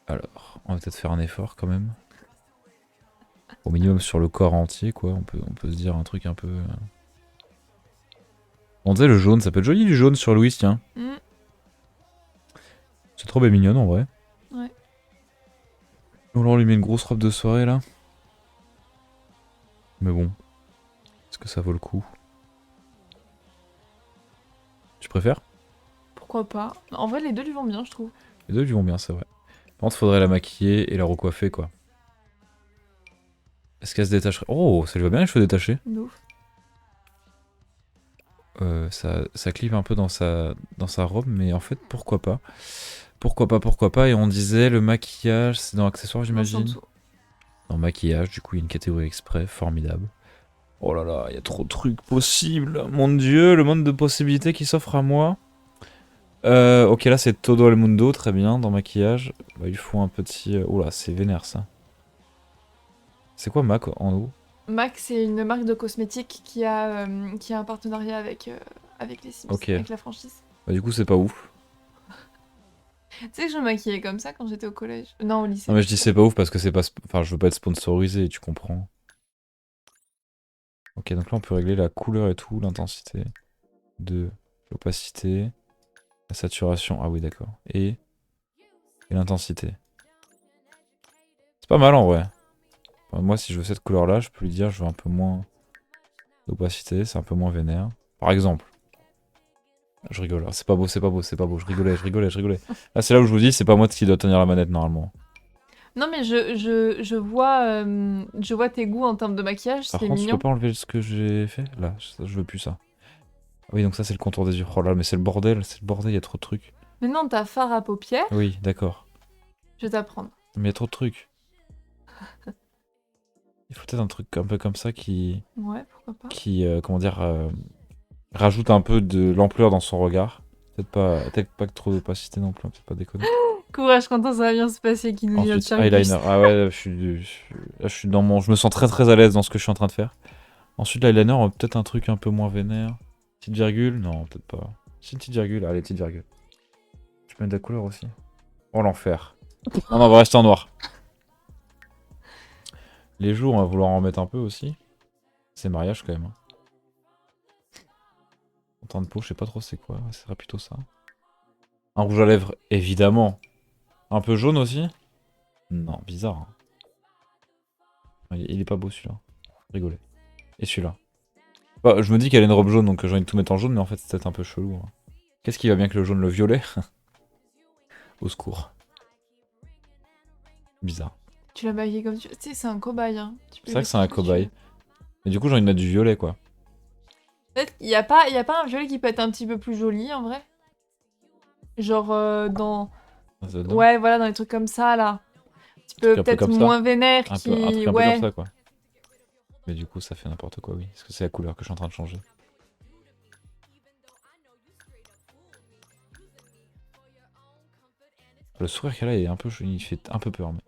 Alors, on va peut-être faire un effort quand même. Au minimum sur le corps entier, quoi. On peut se dire un truc un peu... On disait le jaune, ça peut être joli du jaune sur Louis, tiens. Mm. C'est trop bien mignonne en vrai. Ouais. Donc là, on lui met une grosse robe de soirée là. Mais bon, est-ce que ça vaut le coup? Tu préfères? Pourquoi pas? En vrai, les deux lui vont bien, je trouve. Les deux lui vont bien, c'est vrai. Par contre, faudrait la maquiller et la recoiffer, quoi. Est-ce qu'elle se détacherait? Oh, ça lui va bien les cheveux détachés. De ouf. Ça clip un peu dans sa robe, mais en fait, pourquoi pas? Pourquoi pas? Et on disait le maquillage, c'est dans accessoires, Non, c'est en j'imagine. dessous. Dans maquillage, du coup, il y a une catégorie exprès, formidable. Oh là là, il y a trop de trucs possibles. Mon dieu, le monde de possibilités qui s'offre à moi. Ok, là c'est Todo el Mundo, très bien, dans maquillage. Bah, il faut un petit... Oula, c'est vénère ça. C'est quoi Mac en haut? MAC, c'est une marque de cosmétiques qui a un partenariat avec les Sims, Ok. avec la franchise. Bah, du coup, c'est pas ouf. Tu sais que je me maquillais comme ça quand j'étais au collège. Non, au lycée. Non, mais je dis c'est pas ouf parce que c'est pas. Enfin, je veux pas être sponsorisé, tu comprends. Ok, donc là, on peut régler la couleur et tout, l'intensité de l'opacité, la saturation. Ah oui, d'accord. Et l'intensité. C'est pas mal en vrai. Enfin, moi, si je veux cette couleur-là, je peux lui dire je veux un peu moins d'opacité, c'est un peu moins vénère. Par exemple. Je rigole. Ah, c'est pas beau, c'est pas beau, c'est pas beau. Je rigolais, je rigolais, je rigolais. Là, c'est là où je vous dis, c'est pas moi qui dois tenir la manette normalement. Non, mais je vois tes goûts en termes de maquillage, Par c'est contre, je peux mignon. pas enlever ce que j'ai fait. Là, je veux plus ça. Ah oui, donc ça, c'est le contour des yeux. Oh là, mais c'est le bordel, il y a trop de trucs. Maintenant, t'as fard à paupières, Oui, d'accord. je vais t'apprendre. Mais il y a trop de trucs. Il faut peut-être un truc un peu comme ça Ouais, pourquoi pas. comment dire, rajoute un peu de l'ampleur dans son regard. Peut-être pas que trop d'opacité non plus, peut-être pas déconner. Courage, Quentin, ça va bien se passer, qui nous dit notre Ensuite, cher eyeliner. Gus. Ah ouais, là, je suis dans mon, je me sens très très à l'aise dans ce que je suis en train de faire. Ensuite, l'eyeliner, peut-être un truc un peu moins vénère. Petite virgule, non, peut-être pas. Si, une petite virgule, allez, petite virgule. Je peux mettre de la couleur aussi. Oh l'enfer. Non, non, on va rester en noir. Les joues, on va vouloir en mettre un peu aussi. C'est mariage quand même. Hein. En teint de peau, je sais pas trop c'est quoi. Ce serait plutôt ça. Un rouge à lèvres, évidemment. Un peu jaune aussi. Non, bizarre. Hein. Il est pas beau celui-là. Rigolez. Et celui-là. Bah, je me dis qu'elle a une robe jaune, donc j'ai envie de tout mettre en jaune, mais en fait c'est peut-être un peu chelou. Hein. Qu'est-ce qui va bien que le jaune, le violet? Au secours. Bizarre. Tu l'as maquillé comme tu veux. Tu sais, c'est un cobaye, hein. Tu peux C'est le vrai que c'est maquiller un comme tu veux. cobaye. Mais du coup, j'ai envie de mettre du violet, quoi. Peut-être y a pas un violet qui peut être un petit peu plus joli, en vrai? Genre, dans... Ça va dedans. Ouais, voilà, dans les trucs comme ça, là. Un petit Un truc peu un peu peut-être comme ça. moins vénère, Un qui... truc un peu comme Ouais. ça, quoi. Mais du coup, ça fait n'importe quoi, oui. Parce que c'est la couleur que je suis en train de changer. Le sourire qu'elle a, il fait un peu peur. Mais...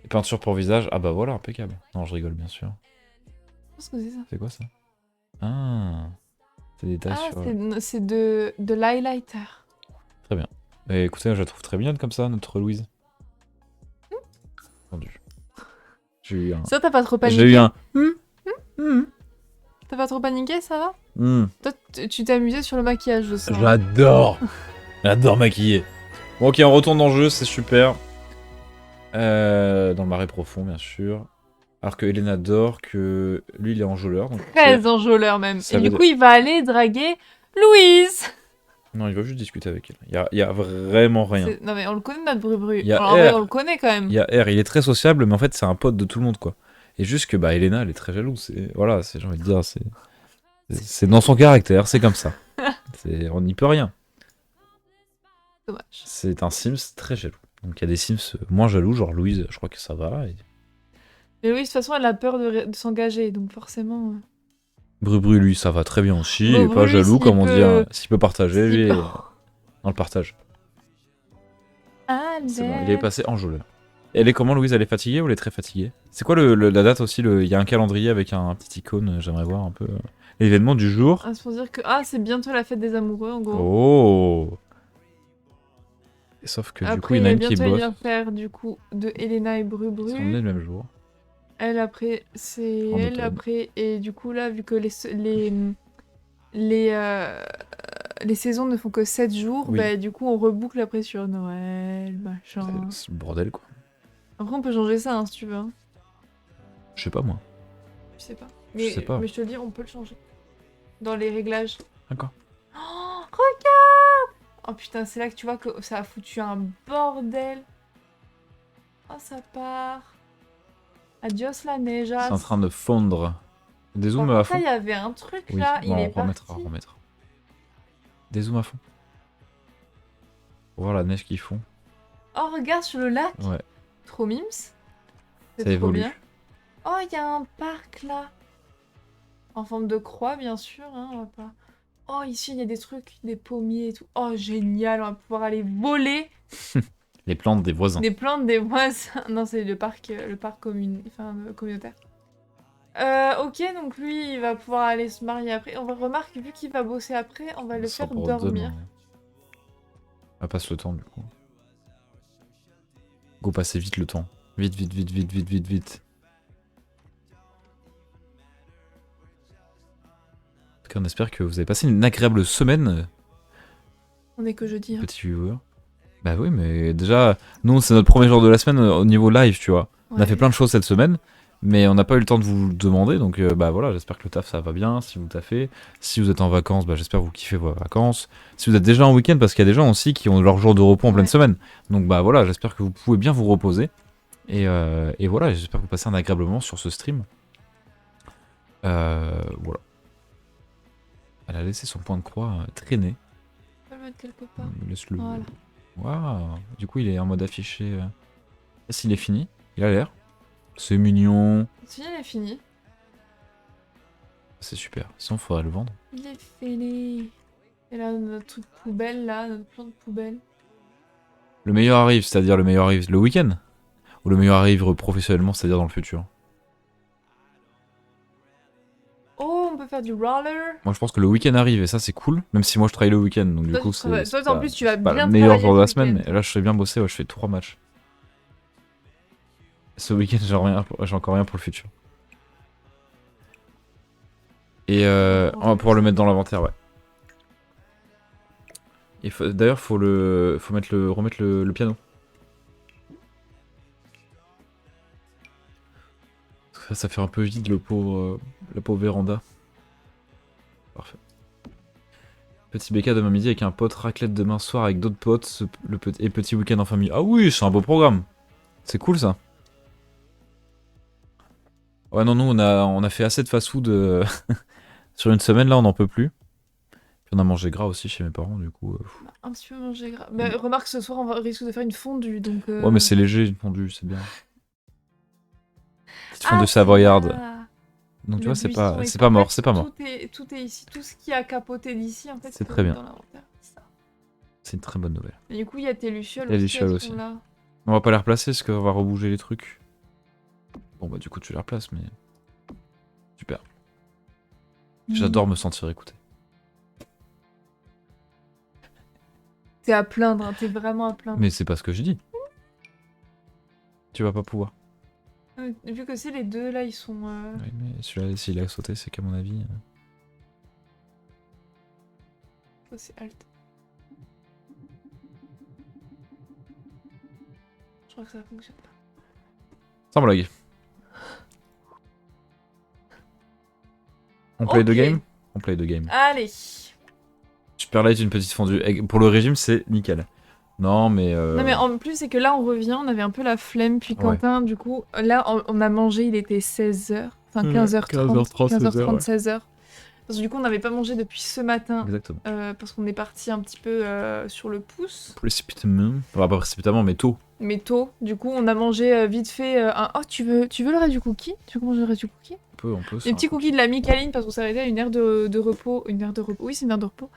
Et peinture pour visage, ah bah voilà, impeccable. Non, je rigole, bien sûr. Qu'est-ce que c'est ça? C'est quoi ça? Ah, c'est des taches Ah, sur... c'est de l'highlighter. Très bien. Et écoutez, je la trouve très mignonne comme ça, notre Louise. Entendu. J'ai eu un... Ça, t'as pas trop J'ai eu paniqué? un... T'as pas trop paniqué, ça va? Hmm. Toi, tu t'es amusé sur le maquillage, je sens. J'adore. J'adore maquiller. Bon, ok, on retourne dans le jeu, c'est super. Dans le marais profond, bien sûr. Alors que Elena dort, que lui, il est enjôleur. Donc, Très enjôleur, même. ça Et veut du dire- coup, il va aller draguer Louise! Non, il va juste discuter avec elle. Il y a vraiment rien. Non, mais on le connaît, notre Bru-Bru. Il y a Alors, en vrai, R. on le connaît, quand même. Il y a R, il est très sociable, mais en fait, c'est un pote de tout le monde, quoi. Et juste que, bah, Elena, elle est très jalouse. Voilà, j'ai envie de dire, c'est dans son caractère, c'est comme ça. On n'y peut rien. Dommage. C'est un Sims très jaloux. Donc, il y a des Sims moins jaloux, genre Louise, je crois que ça va. Mais Louise, de toute façon, elle a peur de s'engager, donc forcément... Brubru, lui, ça va très bien aussi. Il est Bru-Bru, pas lui, jaloux, s'il comme on dit. peut- Hein. S'il peut partager, s'il lui, peut- on le partage. Allez. C'est bon, il est passé en joueur. Elle est comment, Louise? Elle est fatiguée ou elle est très fatiguée? C'est quoi la date aussi? Il y a un calendrier avec un petit icône, j'aimerais voir un peu. L'événement du jour. Ah, c'est pour dire que... Ah, c'est bientôt la fête des amoureux, en gros. Oh! Et sauf que du coup, Après, il y en il a y a une qui bientôt bosse. l'anniversaire, du coup, de Elena et Ils sont Bru-Bru. nés le même jour. Elle, après, c'est En elle, automne. après. Et du coup, là, vu que les saisons ne font que 7 jours, Oui. bah, du coup, on reboucle après sur Noël, machin. C'est le bordel, quoi. Après, on peut changer ça, hein, si tu veux. Hein. Je sais pas, moi. Je sais pas. Je sais pas. Mais je te le dis, on peut le changer. Dans les réglages. D'accord. Oh, regarde! Oh putain, c'est là que tu vois que ça a foutu un bordel. Oh, ça part. Adios la neige. C'est en train de fondre. Des zooms à Ça, fond. il y avait un truc Oui, là, bon, il est on remettra, parti. remettra. Des zooms à fond. Pour voir la neige qu'ils font. Oh, regarde sur le lac. Ouais, Trop mimes. ça C'est trop évolue. bien. Oh, il y a un parc là. En forme de croix, bien sûr. Hein, on va pas... Oh, ici, il y a des trucs, des pommiers et tout. Oh, génial, on va pouvoir aller voler. Les plantes des voisins. Des plantes, des voisins. Non, c'est le parc communautaire. Ok, donc lui, il va pouvoir aller se marier après. On va remarquer, vu qu'il va bosser après, on va le Ça faire pour dormir. demain. On passe le temps du coup. Go, passez vite le temps. Vite, vite, vite, vite, vite, vite, vite. En tout cas, on espère que vous avez passé une agréable semaine, On est que jeudi. Hein. petit viewer. Bah oui, mais déjà, nous, c'est notre premier jour de la semaine au niveau live, tu vois. On a fait plein de choses cette semaine, mais on n'a pas eu le temps de vous le demander, donc bah voilà, j'espère que le taf ça va bien, si vous taffez. Si vous êtes en vacances, bah j'espère que vous kiffez vos vacances. Si vous êtes déjà en week-end, parce qu'il y a des gens aussi qui ont leur jour de repos en pleine semaine. Donc bah voilà, j'espère que vous pouvez bien vous reposer. Et voilà, j'espère que vous passez un agréable moment sur ce stream. Voilà. Elle a laissé son point de croix traîner. On va le mettre quelque part. Laisse-le. Voilà. Waouh. Du coup, il est en mode affiché. S'il est fini, il a l'air. C'est mignon. Si, il est fini. C'est super. Sinon, faudrait le vendre. Il est fini. Et là, notre truc poubelle, là, notre plante poubelle. Le meilleur arrive, c'est-à-dire le meilleur arrive le week-end. Ou le meilleur arrive professionnellement, c'est-à-dire dans le futur. Oh, on peut faire du roller. Moi, je pense que le week-end arrive et ça, c'est cool. Même si moi, je travaille le week-end, donc du Toi, coup, tu travailles- toi, en plus, tu vas c'est pas bien le meilleur travailler jour de le la semaine. week-end. Mais là, je sais bien bosser. Ouais, je fais 3 matchs. Ce week-end, j'ai encore rien pour le futur. Et on va pouvoir le mettre dans l'inventaire, ouais. D'ailleurs, faut remettre le piano. Ça fait un peu vide la pauvre véranda. Parfait. Petit BK demain midi avec un pote, raclette demain soir avec d'autres potes, et petit week-end en famille. Ah oui, c'est un beau programme. C'est cool ça. Ouais, non, nous on a fait assez de fast-food sur une semaine là, on n'en peut plus. Puis on a mangé gras aussi chez mes parents, du coup. Un petit peu manger gras. Bah, remarque, ce soir, risque de faire une fondue, donc... Ouais, mais c'est léger une fondue, c'est bien. Petite fondue Ah, savoyarde. ça. Donc tu Le vois, c'est buisson pas, est c'est pas en mort, fait, c'est pas mort. Tout est ici. Tout ce qui a capoté d'ici, en fait, C'est faut très mettre bien. dans l'inventaire. Ça. C'est une très bonne nouvelle. Et du coup, il y a tes lucioles Il y a les aussi, lucioles elles aussi. sont là. On va pas les replacer parce qu'on va rebouger les trucs. Bon bah du coup tu les replaces, mais... Super. J'adore me sentir écouté. T'es à plaindre, hein, t'es vraiment à plaindre. Mais c'est pas ce que je dis. Tu vas pas pouvoir. Vu que c'est les deux, là, ils sont... Oui, mais celui-là, s'il a sauté, c'est qu'à mon avis... Ça, c'est alt. Je crois que ça fonctionne pas. Sans blague. On play Ok. the game. On play the game. Allez. Super light, une petite fondue. Pour le régime, c'est nickel. Non, mais... Non, mais en plus, c'est que là, on revient, on avait un peu la flemme, puis Ouais. Quentin, du coup, là, on a mangé, il était 16h. Enfin, 15h30. 15h30, 16h. Parce que du coup, on n'avait pas mangé depuis ce matin. Exactement. Parce qu'on est parti un petit peu sur le pouce. Précipitamment. Enfin, pas précipitamment, mais tôt. Mais tôt. Du coup, on a mangé vite fait un... Oh, tu veux le reste du cookie? Tu veux manger le reste du cookie? On peut. Les petits cookies de la Micaline, parce qu'on s'est arrêté à une aire de repos. Une aire de repos. Oui, c'est une aire de repos.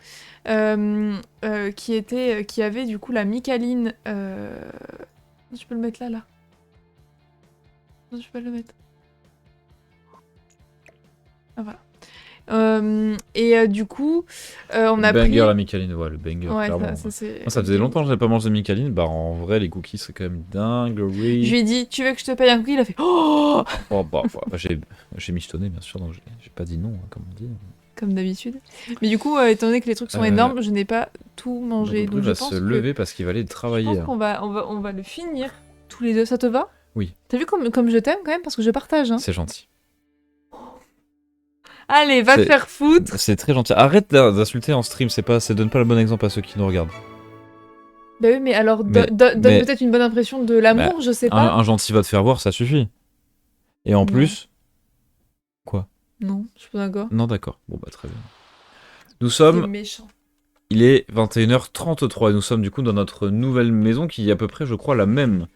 Qui avait du coup la Micaline. Je peux le mettre là. Non, je peux pas le mettre. Ah, voilà. Du coup, on a banger pris... la Micaline, ouais, le banger, Ouais, clairement. ça c'est... Moi, ça faisait longtemps que j'avais pas mangé de Micaline. Bah, en vrai, les cookies, c'est quand même dingue. Je lui ai dit, tu veux que je te paye un cookie? Il a fait, oh! Oh, bah, j'ai michetonné, bien sûr, donc j'ai pas dit non, hein, comme on dit. Comme d'habitude. Mais du coup, étant donné que les trucs sont énormes, je n'ai pas tout mangé. Donc il je va pense se que... lever parce qu'il va aller travailler. Je pense qu'on va le finir tous les deux. Ça te va? Oui. T'as vu comme je t'aime quand même? Parce que je partage. Hein. C'est gentil. Allez, va te faire foutre. C'est très gentil. Arrête d'insulter en stream, ça donne pas le bon exemple à ceux qui nous regardent. Bah oui, mais alors donne peut-être une bonne impression de l'amour, je sais pas. Un gentil va te faire voir, ça suffit. Et en plus... Quoi? Non, je suis pas d'accord. Non, d'accord. Bon, bah très bien. Nous sommes... méchant. Il est 21h33 et nous sommes du coup dans notre nouvelle maison qui est à peu près, je crois, la même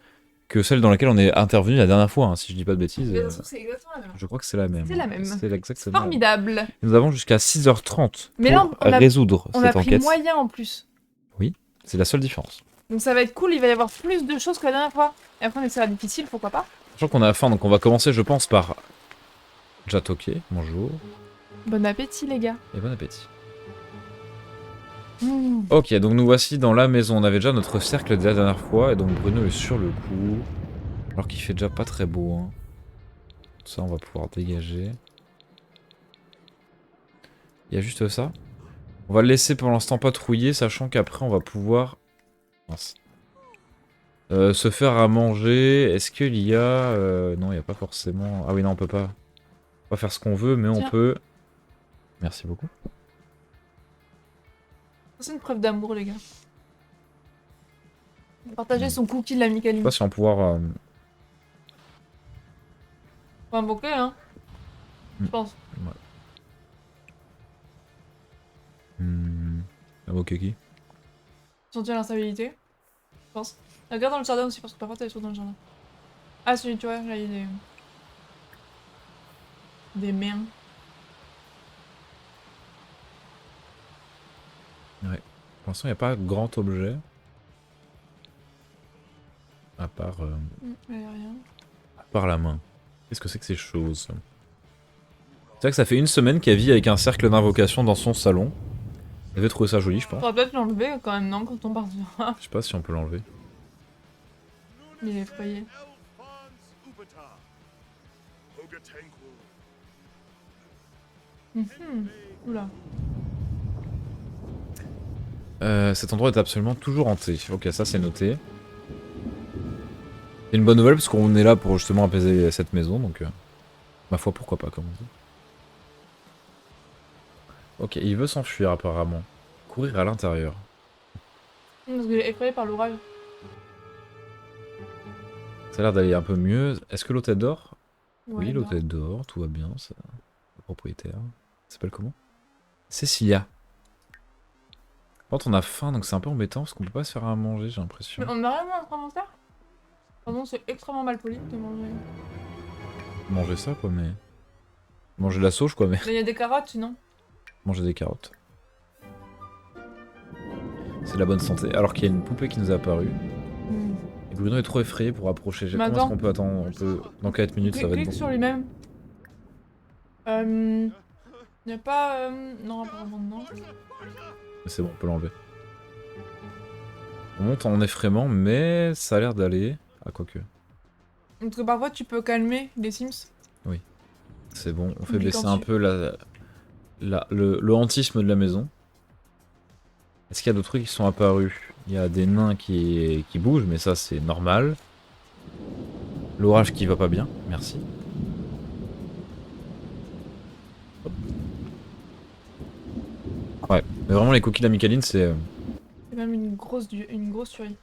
que celle dans laquelle on est intervenu la dernière fois, hein, si je dis pas de bêtises. C'est exactement la même. Je crois que c'est la même. C'est la même. C'est exactement. Formidable. Nous avons jusqu'à 6h30 Mais pour là, résoudre on cette a pris enquête. moyen en plus. Oui, c'est la seule différence. Donc ça va être cool, il va y avoir plus de choses que la dernière fois. Et après on essaiera difficile, pourquoi pas. Je crois qu'on a faim, donc on va commencer, je pense, par Jatoke. Bonjour. Bon appétit les gars. Et bon appétit. Mmh. Ok, donc nous voici dans la maison. On avait déjà notre cercle de la dernière fois, et donc Bruno est sur le coup. Alors qu'il fait déjà pas très beau. Hein. Ça, on va pouvoir dégager. Il y a juste ça. On va le laisser pour l'instant patrouiller, sachant qu'après on va pouvoir... Mince. Se faire à manger. Est-ce qu'il y a... Non, il n'y a pas forcément... Ah oui, non, on peut pas. On va faire ce qu'on veut, mais Tiens. on peut... Merci beaucoup. C'est une preuve d'amour les gars. Partager son cookie de la Je sais Micaline. pas si on va pouvoir... Faut invoquer hein. Je Mm. pense. Ok, qui? Sentir l'instabilité. Je pense. Regarde dans le jardin aussi parce que parfois t'as des choses dans le jardin. Ah celui tu vois, là il y a des mains. Ouais. Pour l'instant, il n'y a pas grand objet. À part... Il y a rien. à part la main. Qu'est-ce que c'est que ces choses? C'est vrai que ça fait une semaine qu'elle vit avec un cercle d'invocation dans son salon. Elle avait trouvé ça joli, je pense. Faudra peut-être l'enlever quand même, non, quand on part sur Je sais pas si on peut l'enlever. Il est effrayé. Oula. Cet endroit est absolument toujours hanté. Ok, ça c'est noté. C'est une bonne nouvelle parce qu'on est là pour justement apaiser cette maison, donc ma foi pourquoi pas comme on dit. Ok, il veut s'enfuir apparemment. Courir à l'intérieur. Parce qu'il est effrayé par l'orage. Ça a l'air d'aller un peu mieux. Est-ce que l'hôtel dort? Ouais, Oui, l'hôtel dort, tout va bien. Ça... Le propriétaire. Il s'appelle comment? Cécilia. Par contre, on a faim, donc c'est un peu embêtant parce qu'on peut pas se faire à manger, j'ai l'impression. Mais on a rien dans notre inventaire? Pardon, c'est extrêmement mal poli de manger. Manger ça, quoi, mais. Manger de la sauge, quoi, mais. Mais il y a des carottes sinon. Manger des carottes. C'est de la bonne santé. Alors qu'il y a une poupée qui nous est apparue. Et Bruno est trop effrayé pour approcher. Mais Comment est-ce qu'on peut attendre? On peut... Dans 4 minutes, ça va être Clique bon. sur lui-même. Il n'y a pas... Non, apparemment non. C'est bon, on peut l'enlever. On monte en effraiement, mais ça a l'air d'aller. Ah, quoique. Parce que parfois tu peux calmer les Sims. C'est bon, on fait Cliquant baisser un dessus. peu le hantisme de la maison. Est-ce qu'il y a d'autres trucs qui sont apparus? Il y a des nains qui bougent, mais ça c'est normal. L'orage qui va pas bien, merci. Hop. Ouais, mais vraiment les cookies de la Micaline c'est... C'est même une grosse tuerie.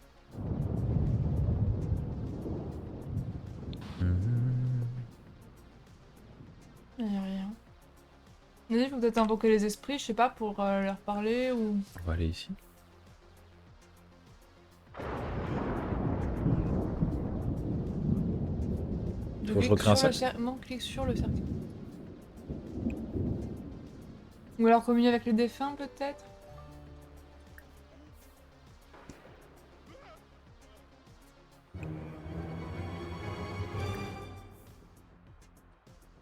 Il n'y a rien. Il faut peut-être invoquer les esprits, je sais pas, pour leur parler ou... On va aller ici. Faut que je recrée un cercle. Non, clique sur le cercle. Ou alors communier avec les défunts peut-être.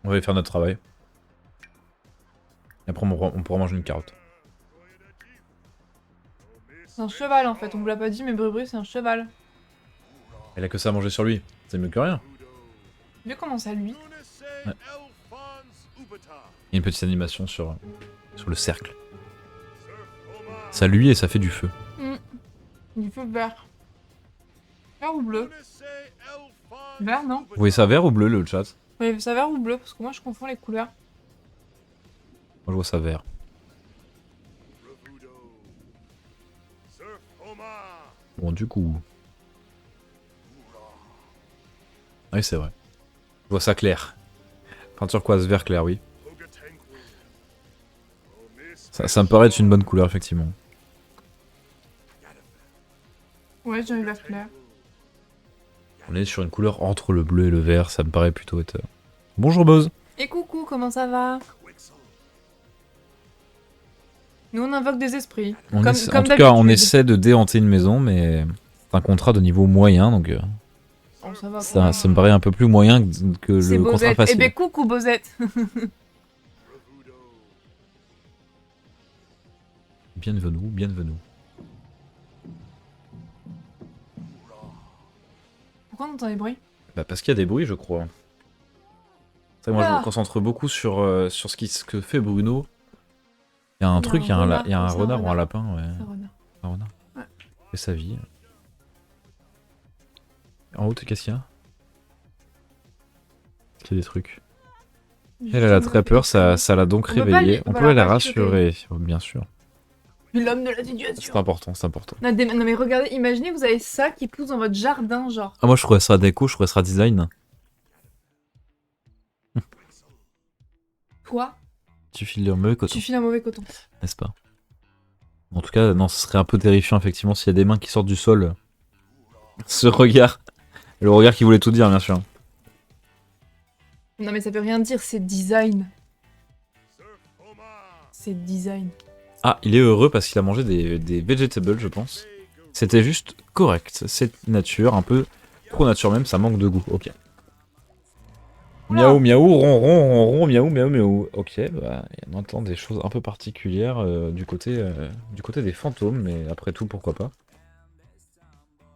On va aller faire notre travail. Et après on pourra manger une carotte. C'est un cheval en fait, on vous l'a pas dit mais Brubru c'est un cheval. Elle a que ça à manger sur lui, c'est mieux que rien. Vu comment ça lui. Ouais. Il y a une petite animation sur le cercle. Ça lui et ça fait du feu. Du feu vert. Vert ou bleu? Vert non? Vous voyez ça vert ou bleu le chat? Oui, ça vert ou bleu parce que moi je confonds les couleurs. Moi je vois ça vert. Bon du coup... Ah oui c'est vrai. Je vois ça clair. Enfin turquoise vert clair oui. Ça me paraît être une bonne couleur effectivement. Ouais, j'ai envie vert clair. On est sur une couleur entre le bleu et le vert, ça me paraît plutôt être... Bonjour Buzz. Et coucou, comment ça va? Nous on invoque des esprits. En tout cas on essaie de déhanter une maison mais... C'est un contrat de niveau moyen, donc Bon, ça va. ça me paraît un peu plus moyen que C'est le contrat Bosette. facile. Eh ben coucou Bosette. Bienvenue, bienvenue. Pourquoi on entend des bruits? Bah parce qu'il y a des bruits, je crois. C'est vrai que moi, je me concentre beaucoup sur ce que fait Bruno. Il y a un truc, il y a un renard ou un lapin, ouais. C'est un renard. Un renard. Ouais. Il fait sa vie. En haut, qu'est-ce qu'il y a? Est-ce qu'il y a des trucs? Elle a très peur, ça l'a donc On peut pas réveillée. lui- On voilà, peut la pas lui rassurer, bien sûr. L'homme de la situation. C'est important, c'est important. Non, non, mais regardez, imaginez vous avez ça qui pousse dans votre jardin, genre. Ah, moi je trouvais ça déco, je trouvais ça design. Toi, Tu files le mauvais coton, tu files un mauvais coton. n'est-ce pas? En tout cas, non, ce serait un peu terrifiant effectivement s'il y a des mains qui sortent du sol. Ce regard. Le regard qui voulait tout dire, bien sûr. Non, mais ça veut rien dire, c'est design. C'est design. Ah, il est heureux parce qu'il a mangé des vegetables, je pense. C'était juste correct. C'est nature, un peu trop nature même, ça manque de goût. Ok. Miaou, miaou, ron, ron, ron, ron, miaou, miaou, miaou. Ok, bah, on entend des choses un peu particulières du côté des fantômes, mais après tout, pourquoi pas.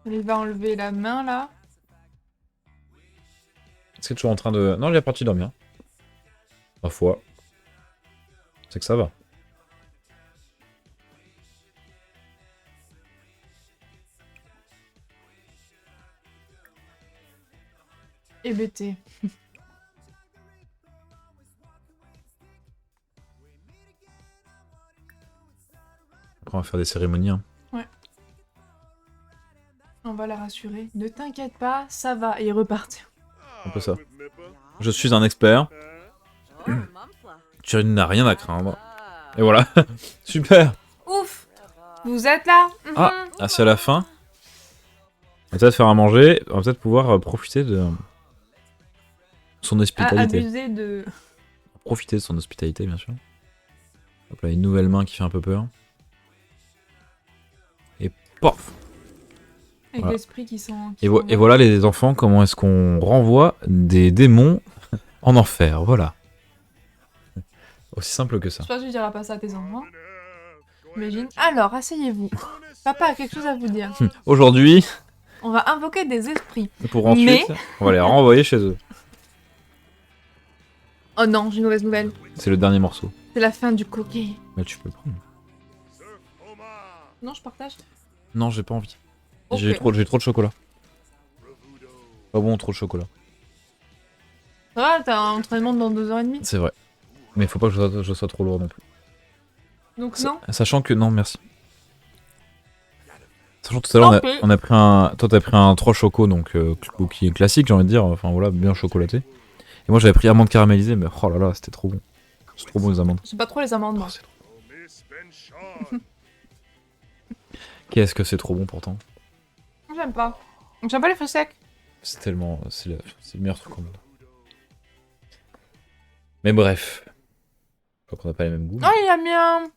Il va enlever la main, là. Est-ce que tu es en train de... Non, il est parti dormir. Ma foi. C'est que ça va. Hébété. Après, on va faire des cérémonies. Hein. On va la rassurer. Ne t'inquiète pas, ça va. Et il repartit. Un peu ça. Je suis un expert. Tu n'as rien à craindre. Et voilà. Super. Ouf. Vous êtes là? Ah, c'est à la fin. On va peut-être faire à manger. On va peut-être pouvoir profiter de son hospitalité. Abuser de... Profiter de son hospitalité, bien sûr. Hop là, une nouvelle main qui fait un peu peur. Et pof. Avec Voilà. l'esprit qui sont... Et voilà les enfants, comment est-ce qu'on renvoie des démons en enfer. Voilà. Aussi simple que ça. Je pense que tu diras pas ça à tes enfants. Imagine. Alors, asseyez-vous. Papa a quelque chose à vous dire. Aujourd'hui, On va invoquer des esprits. pour ensuite, on va les renvoyer chez eux. Oh non, j'ai une mauvaise nouvelle. C'est le dernier morceau. C'est la fin du coquet. Mais tu peux le prendre. Non, je partage. Non, j'ai pas envie. Ok. J'ai trop de chocolat. Pas bon, trop de chocolat. Ça va, t'as un entraînement dans 2h30. C'est vrai. Mais faut pas que je sois trop lourd non plus. Donc non. Sachant que... Non, merci. Sachant que tout à l'heure, Ok. on a pris un... Toi, t'as pris un 3 choco, donc qui est classique, j'ai envie de dire. Enfin, voilà, bien chocolaté. Et moi, j'avais pris amande caramélisée, mais oh là là, c'était trop bon. C'est trop bon, les amandes. J'ai pas trop les amandes, moi. Oh, c'est trop... Qu'est-ce que c'est trop bon, pourtant. J'aime pas. J'aime pas les fruits secs. C'est tellement... C'est le meilleur truc au monde. Mais bref. Je crois qu'on n'a pas les mêmes goûts. Oh, il a mis un...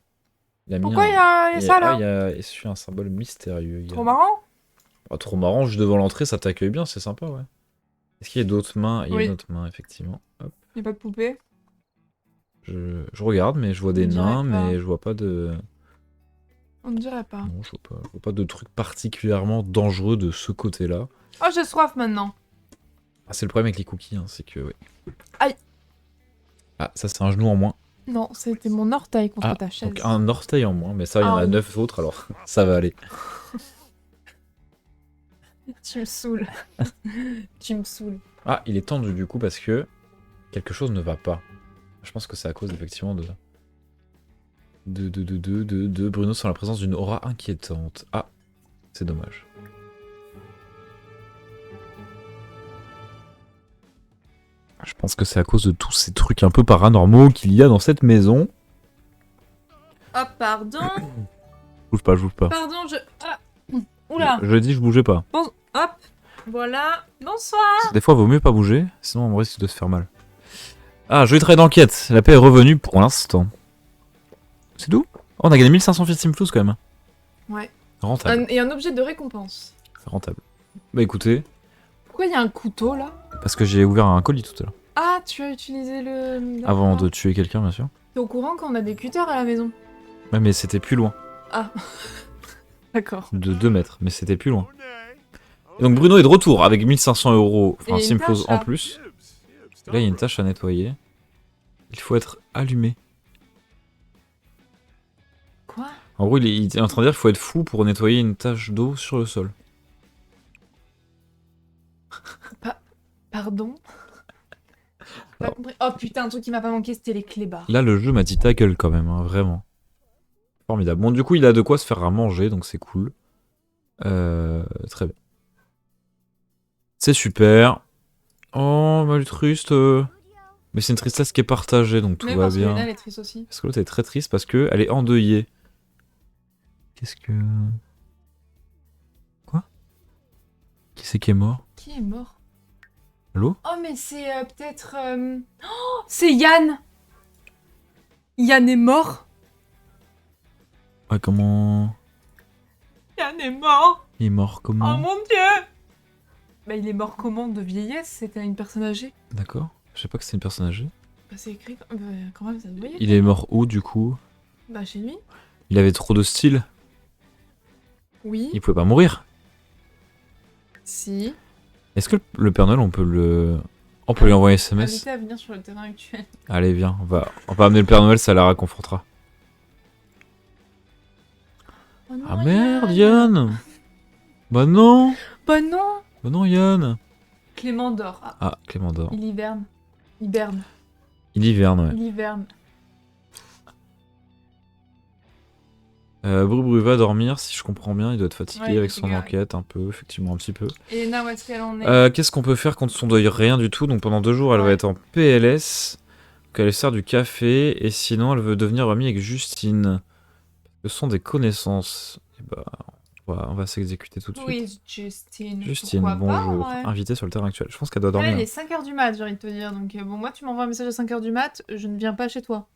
Il a mis Pourquoi un- il y a ça, là? Il y a issu un symbole mystérieux. Il y a- Trop marrant. Ah, trop marrant, juste devant l'entrée, ça t'accueille bien, c'est sympa, ouais. Est-ce qu'il y a d'autres mains? Il y a Oui. une autre main, effectivement. Hop. Il y a pas de poupée. Je regarde, mais je vois des On dirait nains, pas. mais je vois pas de... On ne dirait pas. Non, je vois pas de truc particulièrement dangereux de ce côté-là. Oh, j'ai soif maintenant. Ah, c'est le problème avec les cookies, hein, c'est que... Ouais. Aïe. Ah, ça c'est un genou en moins. Non, c'était mon orteil contre Ah, ta chaise. donc un orteil en moins, mais ça, il y en Ah a oui. 9 autres, alors ça va aller. Tu me saoules. Tu me saoules. Ah, il est tendu du coup parce que quelque chose ne va pas. Je pense que c'est à cause effectivement de Bruno sans la présence d'une aura inquiétante. Ah, c'est dommage. Je pense que c'est à cause de tous ces trucs un peu paranormaux qu'il y a dans cette maison. Oh, pardon. Bouge pas, bouge pas. Pardon, je... Ah. Oula. Je dis, je bougeais pas. Bon, hop. Voilà. Bonsoir. Des fois, vaut mieux pas bouger, sinon on risque de se faire mal. Ah, joli trait d'enquête. La paix est revenue pour l'instant. C'est tout. Oh, on a gagné 1500 Steam Flous quand même. Ouais. Rentable. Et un objet de récompense. rentable. Bah écoutez, Pourquoi il y a un couteau là? parce que j'ai ouvert un colis tout à l'heure. Ah, tu as utilisé le... Avant D'accord. de tuer quelqu'un, bien sûr. T'es au courant qu'on a des cutters à la maison? Ouais, mais c'était plus loin. Ah. D'accord. De 2 mètres, mais c'était plus loin. Et donc Bruno est de retour avec 1500 €, Et enfin il y a une Simpose tâche, en là. plus. Là, il y a une tâche à nettoyer. Il faut être allumé. Quoi? En gros, il est en train de dire qu'il faut être fou pour nettoyer une tache d'eau sur le sol. Pardon? J'ai pas compris. Oh putain, un truc qui m'a pas manqué, c'était les clébards. Là, le jeu m'a dit ta gueule quand même, hein, vraiment. Formidable. Bon, du coup, il a de quoi se faire à manger, donc c'est cool. Très bien. C'est super. Oh, Malutruste. Mais c'est une tristesse qui est partagée, donc tout Mais va parce que bien. Lena, elle est triste aussi. Parce que l'autre est très triste parce que elle est endeuillée. Qu'est-ce que... Quoi? Qui c'est qui est mort? Qui est mort? Allô? Oh, mais c'est peut-être... Oh, c'est Yann! Yann est mort? Ouais, comment... Yann est mort! Il est mort Oh comment? mon dieu! Bah, il est mort comment? De vieillesse? C'était une personne âgée? D'accord. Je sais pas que c'est une personne âgée. Bah, c'est écrit... quand même, ça se voyait. Il est mort où, du coup? Bah, chez lui? Il avait trop de style. Oui. Il pouvait pas mourir. Si. Est-ce que le Père Noël, on peut le... On peut lui envoyer un SMS? Invité à venir sur le terrain actuel. Allez, viens. On va amener le Père Noël, ça la réconfortera. Oh non, Ah merde, Yann! Bah non! Bah non! Bah non, Yann! Clément dort. Ah, Ah, Clément dort. il hiberne. Hiberne. Il hiverne, ouais. Il hiberne. Bru va dormir, si je comprends bien, il doit être fatigué Ouais, il avec est son égaré. enquête, un peu, effectivement, un petit peu. Et Lena, où est-ce qu'elle en est? Qu'est-ce qu'on peut faire contre son deuil? Rien du tout, donc pendant 2 jours, elle va Ouais. être en PLS, donc elle sert du café, et sinon, elle veut devenir amie avec Justine. Ce sont des connaissances. Et bah, on va s'exécuter tout de suite. Oui, Justine. Justine, Pourquoi bonjour, pas, ouais. invitée sur le terrain actuel. Je pense qu'elle doit Là, dormir. il est 5h du mat, j'ai envie de te dire. Donc, bon, moi, tu m'envoies un message à 5h du mat, je ne viens pas chez toi.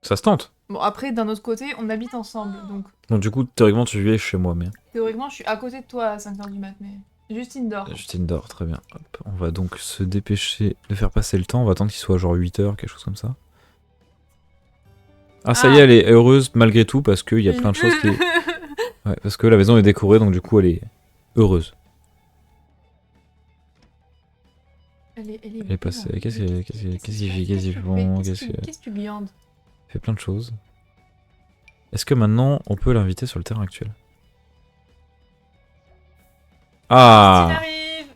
Ça se tente. Bon, après, d'un autre côté, on habite ensemble. Donc, Donc du coup, théoriquement, tu es chez moi, mais... théoriquement, je suis à côté de toi à 5h du mat, mais Justine dort. Justine dort, très bien. Hop, on va donc se dépêcher de faire passer le temps. On va attendre qu'il soit genre 8h, quelque chose comme ça. Ah, ça y est, elle est heureuse malgré tout parce qu'il y a plein de choses qui... Ouais, parce que la maison est décorée, donc du coup, elle est heureuse. Elle est passée. Qu'est-ce qu'il fait? Qu'est-ce qu'ils font? Qu'est-ce que tu glandes? Elle fait plein de choses. Est-ce que maintenant, on peut l'inviter sur le terrain actuel? Justine Ah! arrive!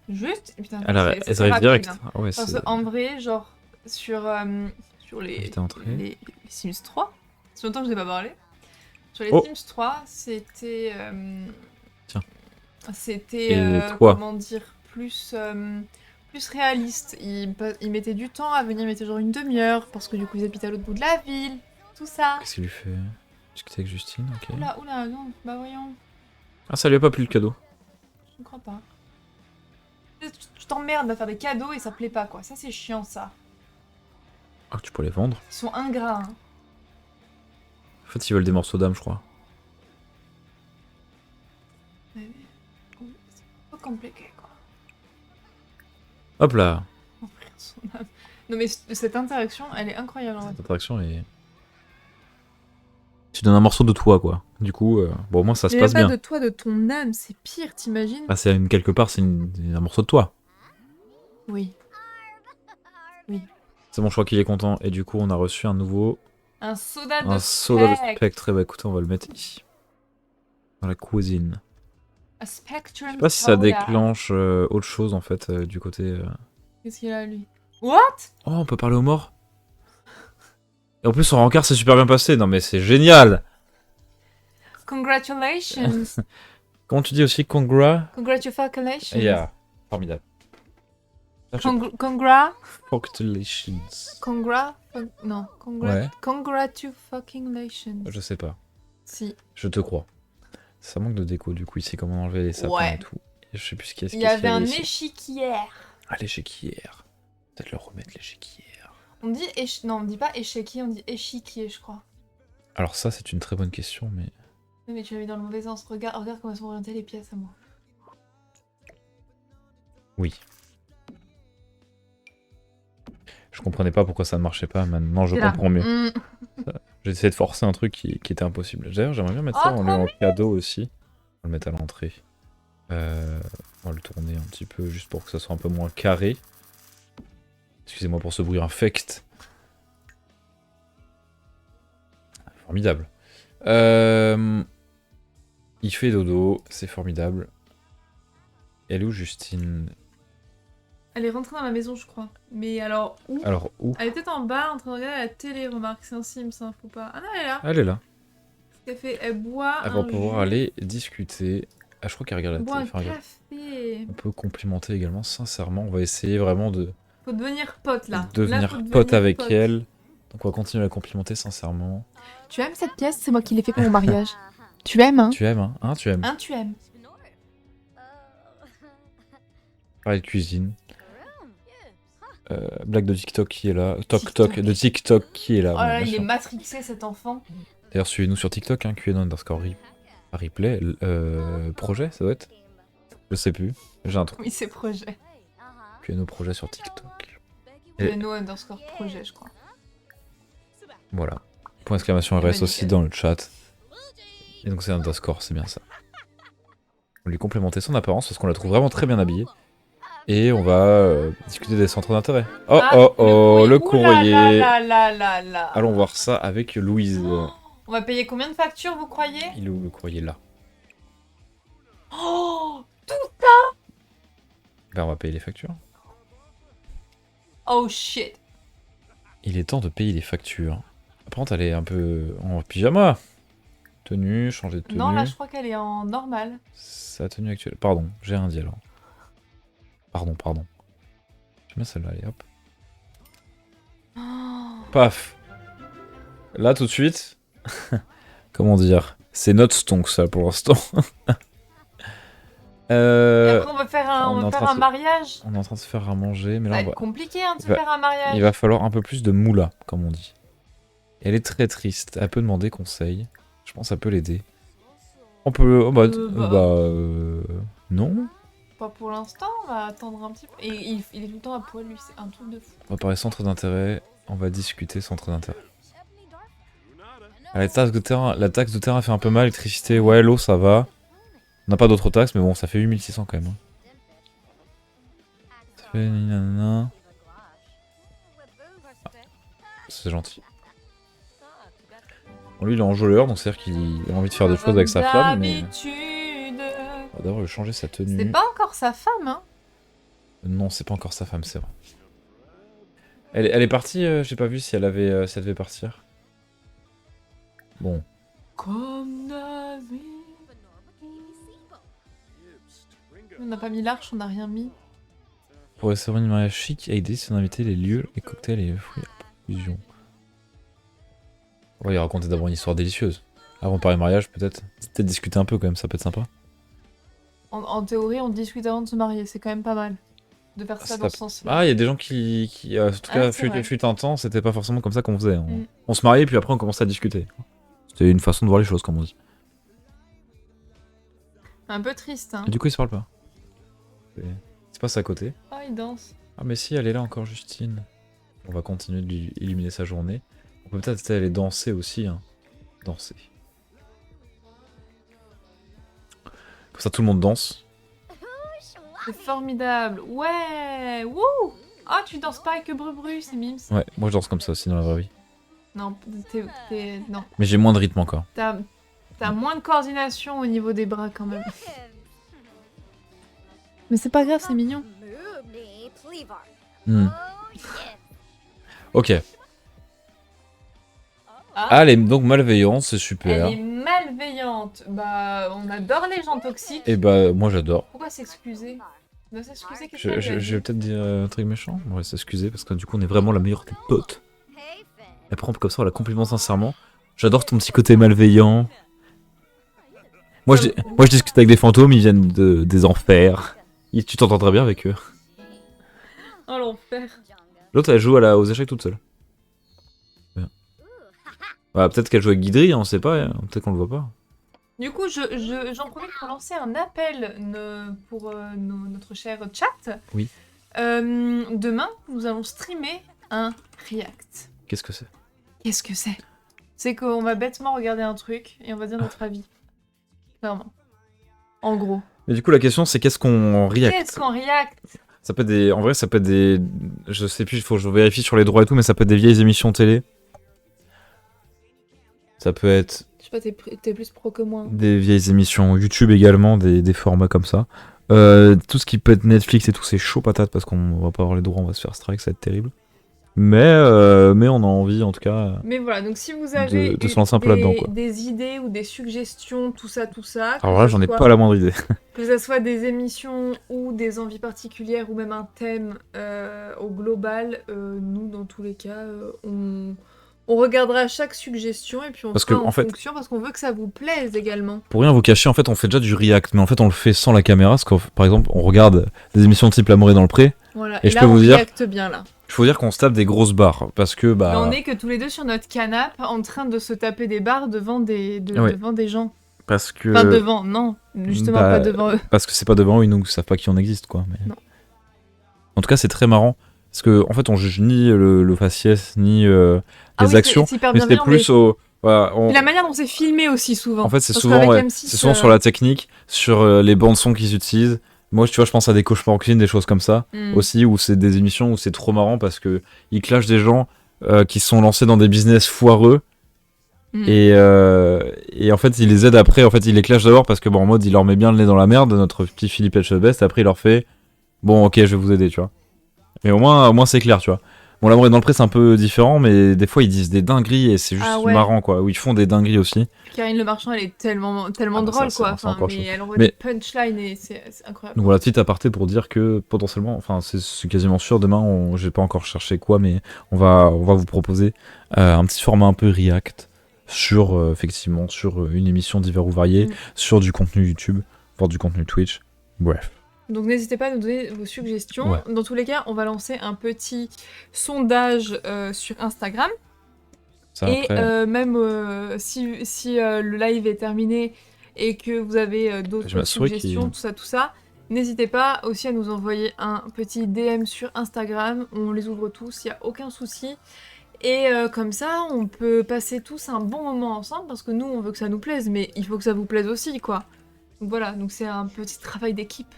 Juste... Putain, Elle c'est arrive rapide, direct. hein. Ah ouais, Parce c'est... qu'en vrai, genre, sur les Invité à entrer. les Sims 3, c'est longtemps que je n'ai pas parlé. Sur les Oh. Sims 3, c'était... Tiens. C'était, Et toi? comment dire, plus réaliste. Il mettait du temps à venir, il mettait genre une demi-heure, parce que du coup, ils habitaient à l'autre bout de la ville, tout ça. Qu'est-ce qu'il lui fait? Discuter avec Justine, ok. Oula, non, bah voyons, Ah, ça lui a pas plu le cadeau. je ne crois pas. Tu t'emmerdes à faire des cadeaux et ça plaît pas, quoi. Ça, c'est chiant, ça. Ah, tu pourrais les vendre. Ils sont ingrats, hein. En fait, ils veulent des morceaux d'âme, je crois. C'est pas compliqué, quoi. Hop là! Offrir son âme. Non, mais cette interaction, elle est incroyable, en vrai. Cette interaction est... Tu donnes un morceau de toi, quoi. Du coup, bon, au moins, ça se Mais passe pas bien. de toi, de ton âme, c'est pire, t'imagines? Ah, quelque part, c'est un morceau de toi. Oui. C'est bon, je crois qu'il est content. Et du coup, on a reçu un nouveau... Un soda de Un soda de spectre. spectre. Bah écoutez, on va le mettre ici. Dans la cuisine. A spectrum Je sais pas si ça soda. déclenche autre chose, en fait, du côté... Qu'est-ce qu'il a, lui? What? Oh, on peut parler aux morts? Et en plus, son rencard s'est super bien passé. Non, mais c'est génial! Congratulations. Comment tu dis aussi congra? Congratulations. Yeah. Formidable. Congra. Congratulations. Non. Ouais. Congratulations. Je sais pas. Si. Je te crois. Ça manque de déco, du coup, il sait comment enlever les sapins Ouais. et tout. Et je sais plus ce qu'il y a. Il y avait un ici. échiquière. Ah, l'échiquière. Peut-être le remettre, l'échiquière. On dit non, on dit pas échiquier, on dit échiquier, je crois. Alors ça, c'est une très bonne question, mais... Oui, mais tu l'as mis dans le mauvais sens. Regarde comment sont orientées les pièces à moi. Oui. Je comprenais pas pourquoi ça ne marchait pas, maintenant je C'est là. comprends mieux. J'ai essayé de forcer un truc qui était impossible. D'ailleurs, j'aimerais bien mettre Oh, ça en, trop en cadeau aussi. On va le mettre à l'entrée. On va le tourner un petit peu juste pour que ça soit un peu moins carré. Excusez-moi pour ce bruit infect. Formidable. Il fait dodo, c'est formidable. Elle est où Justine? Elle est rentrée dans la maison, je crois. Mais alors, où? Alors où? Elle est peut-être en bas en train de regarder la télé, remarque. C'est un Sims, hein, faut pas. Ah non, elle est là. Elle est là. Ce qu'elle fait, elle boit Elle va un pouvoir jus, aller discuter. Ah, je crois qu'elle regarde elle la boit télé. un Enfin, regarde. café. On peut complimenter également, sincèrement. On va essayer vraiment de Faut devenir pote, là. Là, devenir faut pote devenir avec pote. elle. Donc on va continuer à la complimenter sincèrement. Tu aimes cette pièce? C'est moi qui l'ai fait pour mon mariage. Tu aimes, hein? Tu aimes, hein? Hein, tu aimes. Hein, tu aimes. Pareil de cuisine. Blague de TikTok qui est là. TikTok. Toc de TikTok qui est là. Oh Bon, là là, bien il est sûr. matrixé, cet enfant. D'ailleurs, suivez-nous sur TikTok, hein, replay. Projet, ça doit être. Je sais plus. J'ai un truc. Oui, c'est projet. QNO projet sur TikTok. Projet, je crois. Voilà. Point d'exclamation Eh ben, RS aussi nickel. dans le chat. Et donc c'est underscore, c'est bien ça. On va lui complémenter son apparence parce qu'on la trouve vraiment très bien habillée. Et on va discuter des centres d'intérêt. Oh Ah, oh oh, le Ouh courrier. là là là là là. Allons voir ça avec Louise. On va payer combien de factures, vous croyez? Il est où le courrier là? Oh, Ben on va payer les factures. oh shit. Il est temps de payer les factures. Par contre, elle est un peu en pyjama. Tenue, changer de tenue. Non, là, je crois qu'elle est en normal. Sa tenue actuelle. Pardon, j'ai rien dit alors. Pardon. J'aime bien celle-là, allez hop. Oh. Paf. Là, tout de suite. Comment dire? C'est notre stonk, ça, pour l'instant. Et après, on va faire on est en train un de- mariage. On est en train de se faire à manger, mais Ça là, va on être va... compliqué, hein, de se il va- faire un mariage. il va falloir un peu plus de moula, comme on dit. Elle est très triste. Elle peut demander conseil. Je pense que ça peut l'aider. On peut... Oh, non. Pas pour l'instant, on va attendre un petit peu. Et il est tout le temps à poil, lui, c'est un truc de fou. On va parler centre d'intérêt. On va discuter centre d'intérêt. Ah, la taxe de terrain fait un peu mal. Électricité, ouais, l'eau, ça va. On n'a pas d'autres taxes, mais bon, ça fait 8600 quand même. Hein. Ça fait... nanana. C'est gentil. Bon, lui, il est enjôleur, donc c'est-à-dire qu'il a envie de faire des choses avec sa femme, mais... D'habitude. On va d'abord lui changer sa tenue. C'est pas encore sa femme, hein. Non, c'est pas encore sa femme, c'est vrai. Elle est partie, j'ai pas vu si elle devait partir. Bon. Comme la vie. On n'a pas mis l'arche, on n'a rien mis. Pour les cérémonies de mariage chic, aider son invité, les lieux, les cocktails et les fruits à profusion. On va y raconter d'abord une histoire délicieuse. Avant de parler mariage, peut-être. Peut-être discuter un peu quand même, ça peut être sympa. En théorie, on discute avant de se marier, c'est quand même pas mal. De faire Ah, ça c'est dans pas- ce sens-là. Ah, il y a des gens qui en tout Ah, cas, c'est vrai. fut un temps, c'était pas forcément comme ça qu'on faisait. Mm. On se mariait, puis après on commençait à discuter. C'était une façon de voir les choses, comme on dit. Un peu triste, hein. Et du coup, ils se parlent pas. C'est pas ça à côté. Oh, il danse. Ah, mais si, elle est là encore, Justine. On va continuer de lui illuminer sa journée. On peut peut-être aller danser aussi. Hein. Danser. Comme ça, tout le monde danse. C'est formidable. Ouais. Wouh. Ah, tu danses pas avec Bru, c'est Mims. Ouais, moi je danse comme ça aussi dans la vraie vie. Non, non. Mais j'ai moins de rythme encore. T'as moins de coordination au niveau des bras quand même. Mais c'est pas grave, c'est mignon. Hmm. Ok. Ah, Ah, elle est donc malveillante, c'est super. elle est malveillante. Bah, on adore les gens toxiques. Et bah, moi j'adore. Pourquoi s'excuser? On doit s'excuser, qu'est-ce Je qu'elle lui a vais dit? peut-être dire un truc méchant. On va s'excuser parce que du coup, on est vraiment la meilleure des potes. Elle prend comme ça, on la complimente sincèrement. J'adore ton petit côté malveillant. Moi je discute avec des fantômes, ils viennent des enfers. Tu t'entends très bien avec eux. Oh l'enfer. L'autre, elle joue aux échecs toute seule. Bien. Bah, peut-être qu'elle joue avec Guidry, on sait pas, hein. Peut-être qu'on le voit pas. Du coup, j'en profite pour lancer un appel pour notre cher chat. Oui. Demain, nous allons streamer un react. Qu'est-ce que c'est? Qu'est-ce que c'est? C'est qu'on va bêtement regarder un truc et on va dire notre avis. Clairement. En gros. Mais du coup, la question, c'est qu'est-ce qu'on react? Qu'est-ce qu'on react? Ça peut être des... En vrai, ça peut être des... Je sais plus, il faut que je vérifie sur les droits et tout, mais ça peut être des vieilles émissions télé. Ça peut être Je sais pas, t'es plus pro que moi. des vieilles émissions YouTube également, des formats comme ça. Tout ce qui peut être Netflix et tout, c'est chaud patate parce qu'on va pas avoir les droits, on va se faire strike, ça va être terrible. Mais on a envie en tout cas Mais voilà, donc si vous avez de se lancer un peu là-dedans, quoi. des idées ou des suggestions, tout ça, Alors là, j'en ai pas la moindre idée. que ce soit des émissions ou des envies particulières ou même un thème au global, nous, dans tous les cas, on regardera chaque suggestion et puis on Parce fera que, en en fait, fonction parce qu'on veut que ça vous plaise également. pour rien vous cacher, en fait, on fait déjà du react, mais en fait, on le fait sans la caméra. Parce que, par exemple, on regarde des émissions type L'amour est dans le pré. Voilà. Et Et je là, peux on vous dire- reacte bien là. Il faut dire qu'on se tape des grosses barres. Parce que, Là, bah. on est que tous les deux sur notre canapé en train de se taper des barres devant Ouais. devant des gens. Parce que. Enfin, devant, non, justement bah, pas devant eux. Parce que c'est pas devant eux, ils ne savent pas qui on existe, quoi. Mais... Non. En tout cas, c'est très marrant. Parce que, en fait, on juge ni le faciès, ni les actions. C'est hyper Mais c'était bienveillant, plus au. Voilà, Puis la manière dont c'est filmé aussi souvent. En fait, c'est Parce souvent, qu'avec ouais, M6, c'est souvent sur la technique, sur les bandes son qu'ils utilisent. Moi, tu vois, je pense à des cauchemars cuisine, des choses comme ça aussi, où c'est des émissions où c'est trop marrant parce que ils clashent des gens qui sont lancés dans des business foireux et en fait, ils les aident après. En fait, ils les clashent d'abord parce que bon, en mode, il leur met bien le nez dans la merde, notre petit Philippe Etchebest. Après, il leur fait bon, ok, je vais vous aider, tu vois. Mais au moins, c'est clair, tu vois. Bon, L'amour est dans le pré, c'est un peu différent, mais des fois, ils disent des dingueries et c'est juste marrant, quoi. Où ils font des dingueries aussi. Karine Le Marchand, elle est tellement Ah bah drôle, ça, quoi. c'est Enfin, encore mais chaud. elle envoie Mais- des punchlines et c'est incroyable. Donc voilà, petit aparté pour dire que potentiellement, enfin c'est quasiment sûr, demain, j'ai pas encore cherché quoi, mais on va vous proposer un petit format un peu react sur, effectivement, sur une émission divers ou variée, sur du contenu YouTube, voire du contenu Twitch, bref. Donc n'hésitez pas à nous donner vos suggestions. Ouais. Dans tous les cas, on va lancer un petit sondage sur Instagram. Ça, Et après, même si le live est terminé et que vous avez Je d'autres m'assurerai suggestions, tout ça, n'hésitez pas aussi à nous envoyer un petit DM sur Instagram. On les ouvre tous, il n'y a aucun souci. Et comme ça, on peut passer tous un bon moment ensemble parce que nous, on veut que ça nous plaise, mais il faut que ça vous plaise aussi, quoi. Donc voilà, donc c'est un petit travail d'équipe.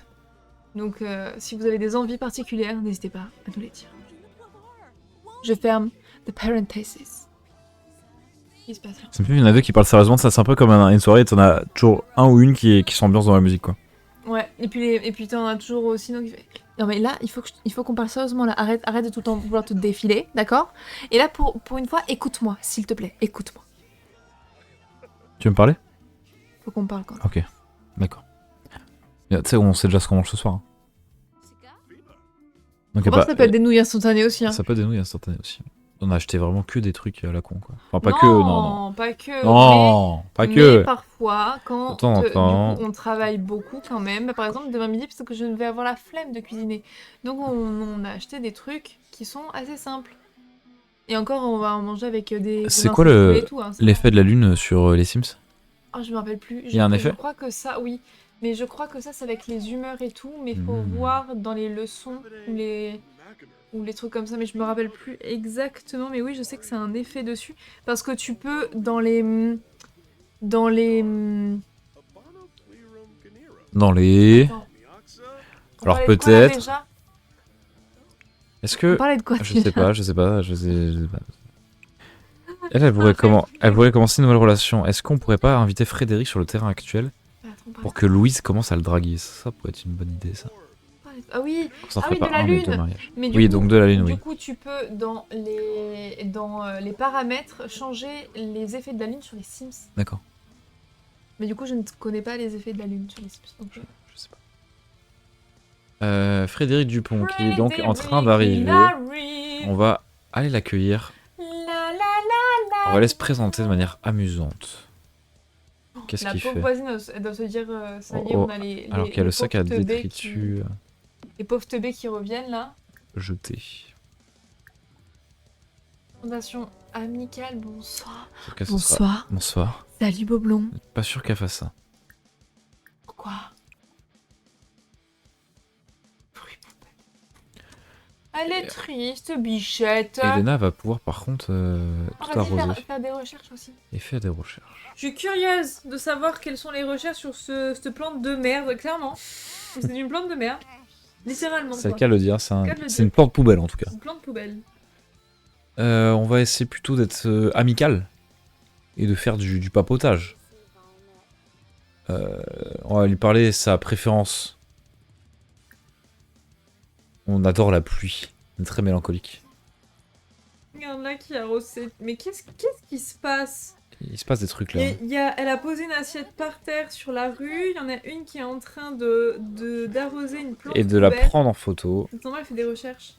Donc si vous avez des envies particulières, n'hésitez pas à nous les dire. Je ferme the parenthesis. Il se passe là. c'est plus, il y en a deux qui parlent sérieusement de ça, c'est un peu comme une soirée, t'en as toujours un ou une qui s'ambiance dans la musique, quoi. Ouais, et puis t'en as toujours aussi qui fait... Non mais là, il faut qu'on parle sérieusement là. Arrête de tout le temps vouloir te défiler, d'accord? Et là, pour une fois, écoute-moi, s'il te plaît, écoute-moi. Tu veux me parler? Faut qu'on parle quand même. Ok, d'accord. Tu sais, on sait déjà ce qu'on mange ce soir. Hein. Donc, Faut voir que ça peut être des nouilles instantanées aussi. Hein. Ça peut être des nouilles instantanées aussi. On a acheté vraiment que des trucs à la con, quoi. Enfin, pas non, que, non. pas que. Non, pas mais que. parfois, quand De temps en temps. du coup, on travaille beaucoup quand même. Bah, par exemple, demain midi, parce que je ne vais avoir la flemme de cuisiner. Donc on a acheté des trucs qui sont assez simples. Et encore, on va en manger avec des... C'est quoi l'effet de la lune sur les Sims? Oh, je me rappelle plus. Il y a un effet? Je crois que ça, oui. Mais je crois que ça, c'est avec les humeurs et tout. Mais il faut voir dans les leçons ou les trucs comme ça. Mais je me rappelle plus exactement. Mais oui, je sais que c'est un effet dessus. Parce que tu peux, dans les... Attends. Alors On parlait de quoi, là, peut-être... déjà Est-ce On que... parlait de quoi Je déjà sais pas. Elle pourrait commencer une nouvelle relation. Est-ce qu'on pourrait pas inviter Frédéric sur le terrain actuel pour que Louise commence à le draguer? Ça pourrait être une bonne idée, ça. Ah oui, Ça oui, ferait de pas la un, mais deux lune. mariages. Mais Oui, donc de la lune, du oui. coup, tu peux, dans les paramètres, changer les effets de la lune sur les Sims. D'accord, Mais du coup, je ne connais pas les effets de la lune sur les Sims. Donc, je sais pas. Frédéric Dupont, qui est donc en train d'arriver. On va aller l'accueillir. On va aller se présenter de manière amusante. Qu'est-ce qu'il fait? La pauvre voisine, elle doit se dire, ça y est, on a les alors qu'il y a le sac à pauvres teubés détritus les pauvres teubés qui reviennent là. jeté. Fondation amical, bonsoir. Sauf que ce sera- Bonsoir. Salut Boblon. Pas sûr qu'elle fasse ça. Pourquoi? Elle est triste, bichette. Elena va pouvoir par contre tout Vas-y, arroser. faire des recherches aussi. Et faire des recherches. Je suis curieuse de savoir quelles sont les recherches sur cette plante de merde, clairement. C'est une plante de merde. Littéralement. C'est le quoi. cas de le dire, C'est le cas de le c'est dire. une plante poubelle en tout cas. Une plante poubelle. On va essayer plutôt d'être amical et de faire du papotage. On va lui parler de sa préférence. On adore la pluie. On est très mélancolique. Regarde là qui a rossé. Mais qu'est-ce qui se passe? Il se passe des trucs là. Elle a posé une assiette par terre sur la rue. Il y en a une qui est en train d'arroser une plante Et de la poubelle. prendre en photo. Attends, elle fait des recherches.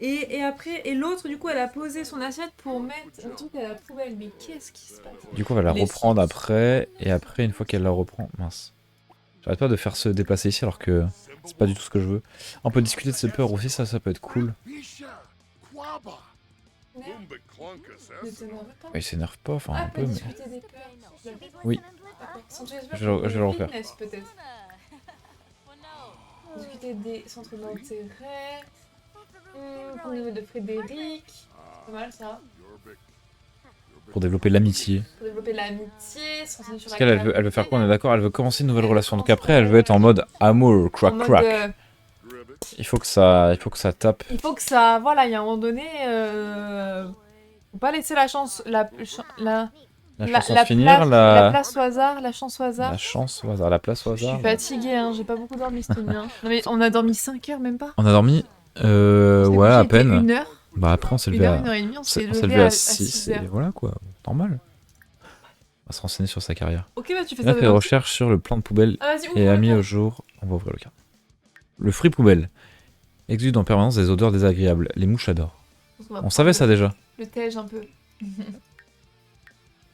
Et après, et l'autre, du coup, elle a posé son assiette pour mettre le truc à la poubelle. Mais qu'est-ce qui se passe? Du coup, on va la Les reprendre chips. après. Et après, une fois qu'elle la reprend. Mince. J'arrête pas de faire se déplacer ici alors que c'est pas du tout ce que je veux. On peut discuter de ses peurs aussi, ça peut être cool. Ne t'énerve pas. Il s'énerve pas, enfin Ah, un pas peu, mais. discuter des peurs. Oui. Je vais le refaire. Business, peut-être. Discuter des centres d'intérêt. Au niveau de Frédéric. C'est pas mal ça. Pour développer l'amitié. Pour développer l'amitié, se renseigner sur Parce la qu'elle elle veut faire quoi, on est d'accord? Elle veut commencer une nouvelle relation. Donc après, elle veut être en mode amour, crack En mode, crack. Il faut que ça tape. il faut que ça. Voilà, il y a un moment donné. Faut pas laisser la chance. La La chance finir, la place au hasard, la chance au hasard. la chance au hasard, la place au Je suis hasard. fatiguée, hein, j'ai pas beaucoup dormi cette nuit. Hein. Non mais on a dormi 5 heures même pas. On a dormi On s'est ouais, couché, à il était peine. 1 heure, Bah après, on s'est 1 levé heure, à, 1 heure et demie, on s'est on s'est levé levé à à 6 6 et heures. voilà quoi, normal. On va se renseigner sur sa carrière. Ok, bah tu fais On ça a fait des demain. recherches sur le plan de poubelle Ah, vas-y, ouvre et le a mis cadre. au jour. On va ouvrir le cadre. Le fruit poubelle exude en permanence des odeurs désagréables. Les mouches adorent. va On savait ça déjà. Le tège un peu.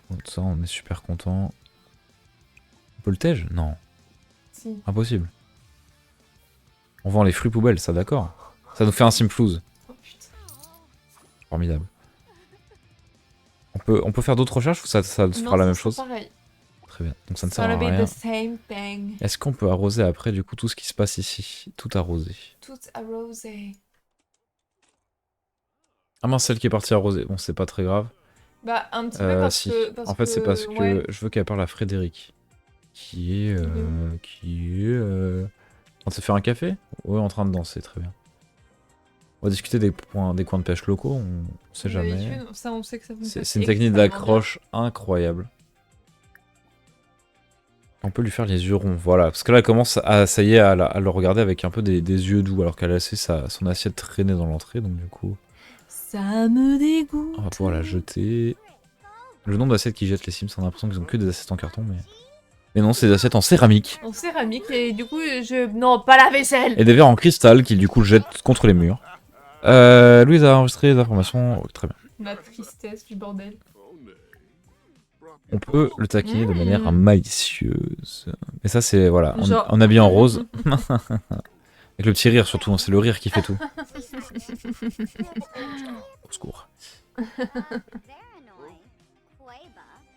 Donc ça, on est super content. On peut le tège? Non, Si. impossible. On vend les fruits poubelles, ça d'accord. Ça nous fait un simflouz. Oh putain. Formidable. On peut faire d'autres recherches ou ça Non, fera la ça même sera chose? pareil. Très bien, donc ça ne Ça sert à va be rien. the same thing. Est-ce qu'on peut arroser après du coup tout ce qui se passe ici? Tout arroser. Tout arrosé. Ah mince, celle qui est partie arroser. Bon, c'est pas très grave. Bah, un petit peu parce Si. que. En fait, c'est parce que ouais. je veux qu'elle parle à Frédéric. Qui est en train de se faire un café? Ouais, en train de danser, très bien. On va discuter des coins de pêche locaux, on sait jamais. D'habitude, ça, on sait que ça fonctionne. C'est une technique d'accroche incroyable. On peut lui faire les yeux ronds, voilà. Parce que là, elle commence à, ça y est, à le regarder avec un peu des yeux doux, alors qu'elle a laissé son assiette traîner dans l'entrée, donc du coup, Ça me dégoûte. on va pouvoir la jeter. Le nombre d'assiettes qui jettent les Sims, on a l'impression qu'ils ont que des assiettes en carton, mais non, c'est des assiettes en céramique. En céramique et du coup, non, pas la vaisselle. Et des verres en cristal qui du coup jettent contre les murs. Louise a enregistré les informations, très bien. Ma tristesse du bordel. On peut le taquiner de manière malicieuse. Et ça, c'est, voilà, Genre- on habille en rose. Avec le petit rire surtout, c'est le rire qui fait tout. Au secours.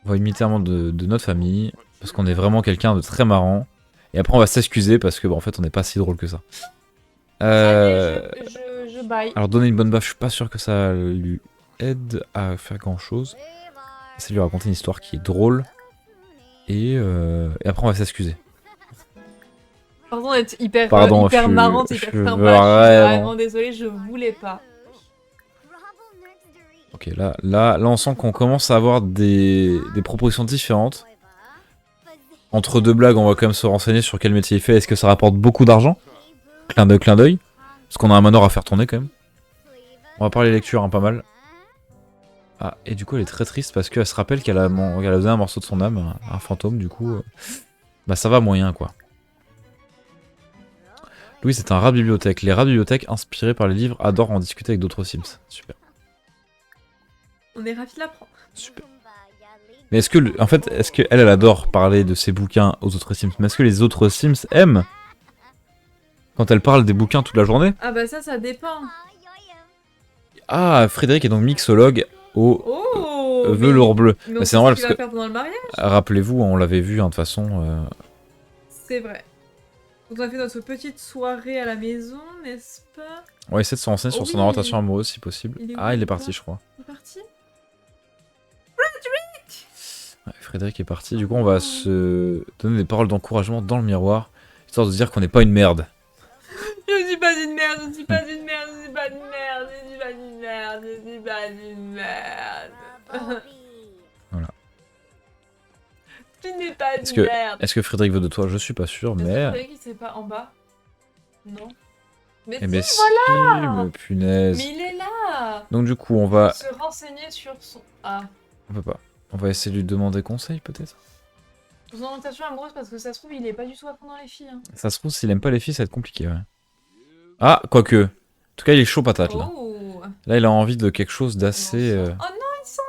On va imiter un membre de notre famille, parce qu'on est vraiment quelqu'un de très marrant. Et après, on va s'excuser parce que, en fait, on n'est pas si drôle que ça. Allez, je baille. Alors, donner une bonne baffe, je suis pas sûr que ça lui aide à faire grand chose. C'est lui raconter une histoire qui est drôle. Et après, on va s'excuser. Pardon d'être hyper, Pardon, hyper je suis- marrante, je hyper suis sympa. Je suis vraiment- vraiment désolée, je voulais pas. Ok, là, on sent qu'on commence à avoir des propositions différentes. Entre deux blagues, on va quand même se renseigner sur quel métier il fait. Est-ce que ça rapporte beaucoup d'argent? Clin d'œil, clin d'œil. Parce qu'on a un manoir à faire tourner quand même. On va parler lecture, hein, pas mal. Ah, et du coup, elle est très triste parce qu'elle se rappelle qu'elle a donné un morceau de son âme à un fantôme. Du coup, bah ça va moyen, quoi. Louis, c'est un rat de bibliothèque. Les rats de bibliothèque, inspirés par les livres, adorent en discuter avec d'autres Sims. Super. On est ravis de l'apprendre. Super. Mais est-ce que, en fait, est-ce qu'elle adore parler de ses bouquins aux autres Sims? Mais est-ce que les autres Sims aiment quand elle parle des bouquins toute la journée? Ah bah ça dépend. Ah, Frédéric est donc mixologue au Oh velours bleu. Mais Bah, on c'est sait normal ce parce qu'il que, va faire pendant le mariage. rappelez-vous, on l'avait vu, hein, de toute façon. C'est vrai. Donc on a fait notre petite soirée à la maison, n'est-ce pas? On va essayer de se renseigner sur son Oui. orientation amoureuse si possible. Il est où, Ah, il est là parti, je crois. Il est parti? Ouais, Frédéric est parti. Du coup, on va se donner des paroles d'encouragement dans le miroir, histoire de se dire qu'on n'est pas une merde. Je suis pas une merde, je suis pas une merde, je suis pas une merde, je suis pas une merde, je suis pas une merde. Voilà. Tu n'es pas Est-ce une que, merde. est-ce que Frédéric veut de toi? Je suis pas sûr, Est-ce que mais. Frédéric, il serait pas en bas? Non. Mais Eh si, ben si, voilà. mais punaise. Mais il est là. Donc du coup, on va. Se renseigner sur son... Ah. On peut pas. On va essayer de lui demander conseil, peut-être. Son orientation amoureuse, parce que ça se trouve, il est pas du tout à fond dans les filles. Hein. Ça se trouve, s'il aime pas les filles, ça va être compliqué, ouais. Ah, quoique. En tout cas, il est chaud patate, là. Oh. Là, il a envie de quelque chose d'assez... Oh non, il s'en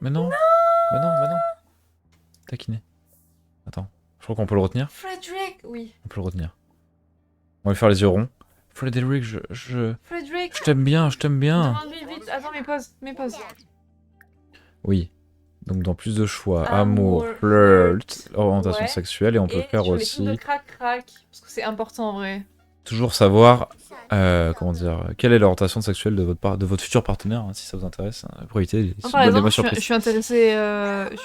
Mais non. Bah non, bah non. Taquiné. Attends. Je crois qu'on peut le retenir. Frédéric, oui. On peut le retenir. On va lui faire les yeux ronds. Frédéric, je Frédéric. t'aime bien, je t'aime bien. Demande-lui vite. Attends, mes pauses. Oui. Donc dans plus de choix, Amour, amour, flirt, orientation ouais. sexuelle, et on peut Et faire sur les trucs de aussi crac-crac, parce que c'est important en vrai. toujours savoir, comment dire, quelle est l'orientation sexuelle de votre futur partenaire, hein, si ça vous intéresse, hein, pour éviter les Moi, par bonnes et exemple, mauvaises je surprises.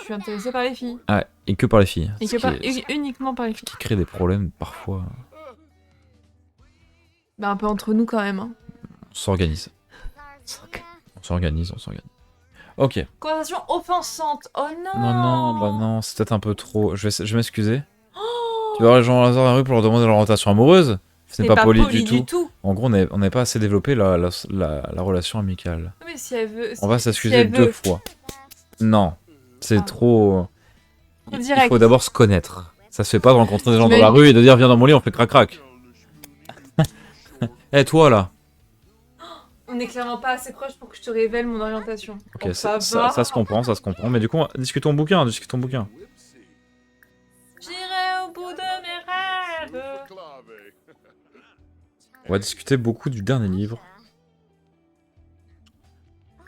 suis intéressée par les filles. Ah, et que par les filles. Et Ce que par, qui est- uniquement par les filles. qui crée des problèmes parfois. Bah, un peu entre nous quand même. Hein. On s'organise. On s'organise. Ok. Conversation offensante. Oh non. Non, bah non, c'est peut-être un peu trop. Je vais m'excuser. Tu vas voir les gens au hasard dans la rue pour leur demander leur orientation amoureuse. Ce n'est pas poli du tout. En gros, on n'est pas assez développé la relation amicale. Mais si elle veut. On va si s'excuser elle deux veut. fois. Non, c'est Ah. trop. Il Direct. faut d'abord se connaître. Ça se fait pas de rencontrer des gens dans Mais- la rue et de dire viens dans mon lit, on fait crac-crac. Eh toi là. On n'est clairement pas assez proche pour que je te révèle mon orientation. Ok, Bon, ça va. se comprend. Mais du coup, discutons bouquin. J'irai au bout de mes rêves. On va discuter beaucoup du dernier livre.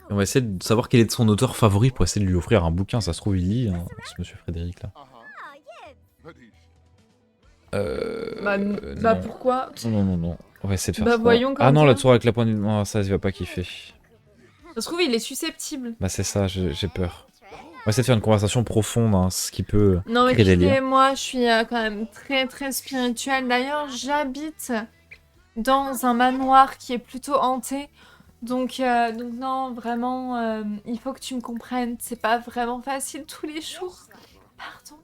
Et on va essayer de savoir quel est son auteur favori pour essayer de lui offrir un bouquin. Ça se trouve, il lit, hein, ce monsieur Frédéric là. Bah non. pourquoi? Non. On va essayer de faire Bah, ça. voyons Ah non, comment la ça. tour avec la poignée de main, ça, il va pas kiffer. Ça se trouve, il est susceptible. Bah c'est ça, j'ai peur. On va essayer de faire une conversation profonde, hein, ce qui peut Non, mais créer des tu sais, liens. moi, je suis quand même très, très spirituelle. D'ailleurs, j'habite dans un manoir qui est plutôt hanté. Donc non, vraiment, il faut que tu me comprennes. C'est pas vraiment facile tous les jours. Pardon.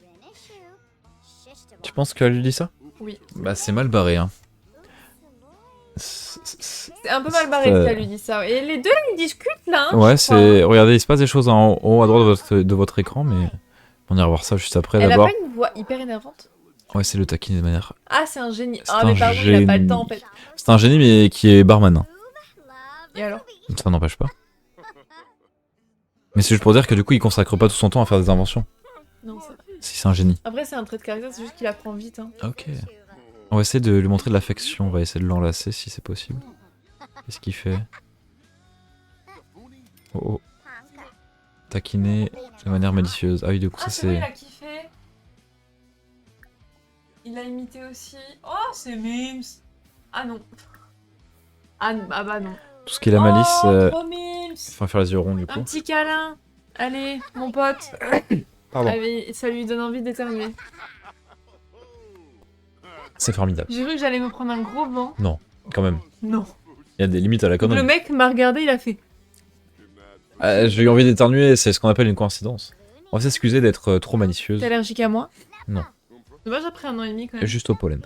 Tu penses qu'elle lui dit ça? Oui. Bah c'est mal barré, hein. C'est un peu mal barré qu'elle lui dit ça. Et les deux, ils discutent là. Hein, Ouais, je crois. c'est. Regardez, il se passe des choses en haut à droite de votre écran, mais on ira voir ça juste après. Elle a D'abord, pas une voix hyper énervante. on va essayer de le taquiner de manière. Ah, c'est un génie. C'est Ah, un mais pardon, il a pas le génie. temps en fait. C'est un génie, mais qui est barman. Hein. Et alors? Ça n'empêche pas. Mais c'est juste pour dire que du coup, il consacre pas tout son temps à faire des inventions. Non, c'est vrai. Si c'est un génie. Après, c'est un trait de caractère, c'est juste qu'il apprend vite. Hein. Ok. On va essayer de lui montrer de l'affection. On va essayer de l'enlacer si c'est possible. Qu'est-ce qu'il fait? Oh. Taquiner de manière malicieuse. Ah oui, du coup, Ah, ça c'est vrai, c'est. il a kiffé. Il a imité aussi. Oh, c'est Mims. Ah non. Ah bah non. Tout ce qui est la malice. Oh, trop Mims. Enfin, faire les yeux ronds du coup. Un petit câlin. Allez, mon pote. Pardon. Allez, ça lui donne envie d'éternuer. C'est formidable. J'ai cru que j'allais me prendre un gros vent. Quand même. Non. Il y a des limites à la Donc, le connerie. mec m'a regardé, il a fait. J'ai eu envie d'éternuer, c'est ce qu'on appelle une coïncidence. On va s'excuser d'être trop malicieuse. T'es allergique à moi? Non. Dommage après 1 an et demi quand même. Juste au pollen.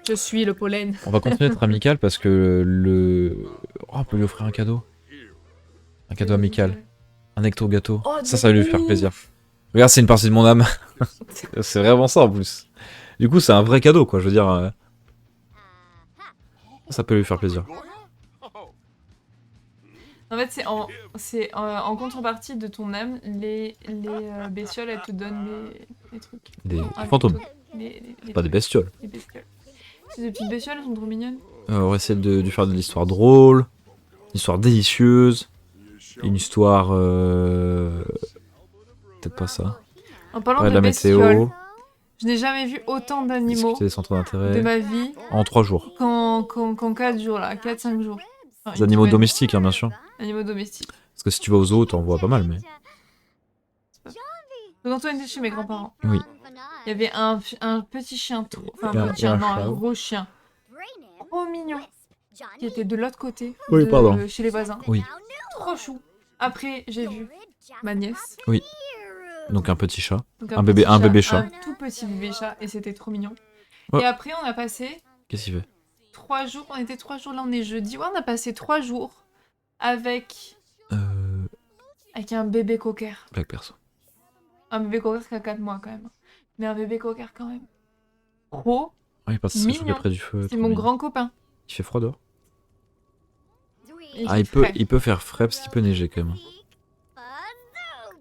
Je suis le pollen. On va continuer d'être amical parce que le. Oh, on peut lui offrir un cadeau. Un cadeau amical. Un ecto gâteau. Oh, Ça va lui faire ouf. plaisir. Regarde, c'est une partie de mon âme. C'est vraiment ça en plus. Du coup, c'est un vrai cadeau quoi, je veux dire. Ça peut lui faire plaisir. En fait, c'est en contrepartie de ton âme, les bestioles, elles te donnent les trucs. Des Ah, fantômes, les pas des bestioles. Les bestioles. Ces petites bestioles, elles sont trop mignonnes. On va essayer de lui faire de l'histoire drôle, une histoire délicieuse, une histoire... Peut-être pas ça. En parlant Parler de de la bestioles, météo, je n'ai jamais vu autant d'animaux discuter des centres de d'intérêt. ma vie En 3 jours. qu'en 4 jours, là. 4-5 jours. Enfin, Des une animaux semaine. domestiques, hein, bien sûr. Animaux domestiques. Parce que si tu vas aux zoos, t'en vois pas mal, mais... Donc Antoine était chez mes grands-parents. Oui. Il y avait un petit chien, enfin Et un un- petit et chien, un non, chat. un gros chien, trop mignon, qui était de l'autre côté, Oui, pardon. chez les voisins. Oui. Trop chou. Après, j'ai vu ma nièce. Oui. Donc un petit chat. Donc Un bébé chat. Un tout petit bébé chat, et c'était trop mignon. Ouais. Et après, on a passé Qu'est-ce qu'il fait 3 jours, on était 3 jours, là on est jeudi, ouais, on a passé 3 jours avec un bébé cocker. Black perso. Un bébé cocker qui a 4 mois quand même. Mais un bébé cocker quand même. Trop. Ouais, il passe se chauffer Mignon. près du feu. C'est trop mon mignon. grand copain. Il fait froid dehors. Il Ah, fait frais. il peut faire frais parce qu'il peut neiger quand même.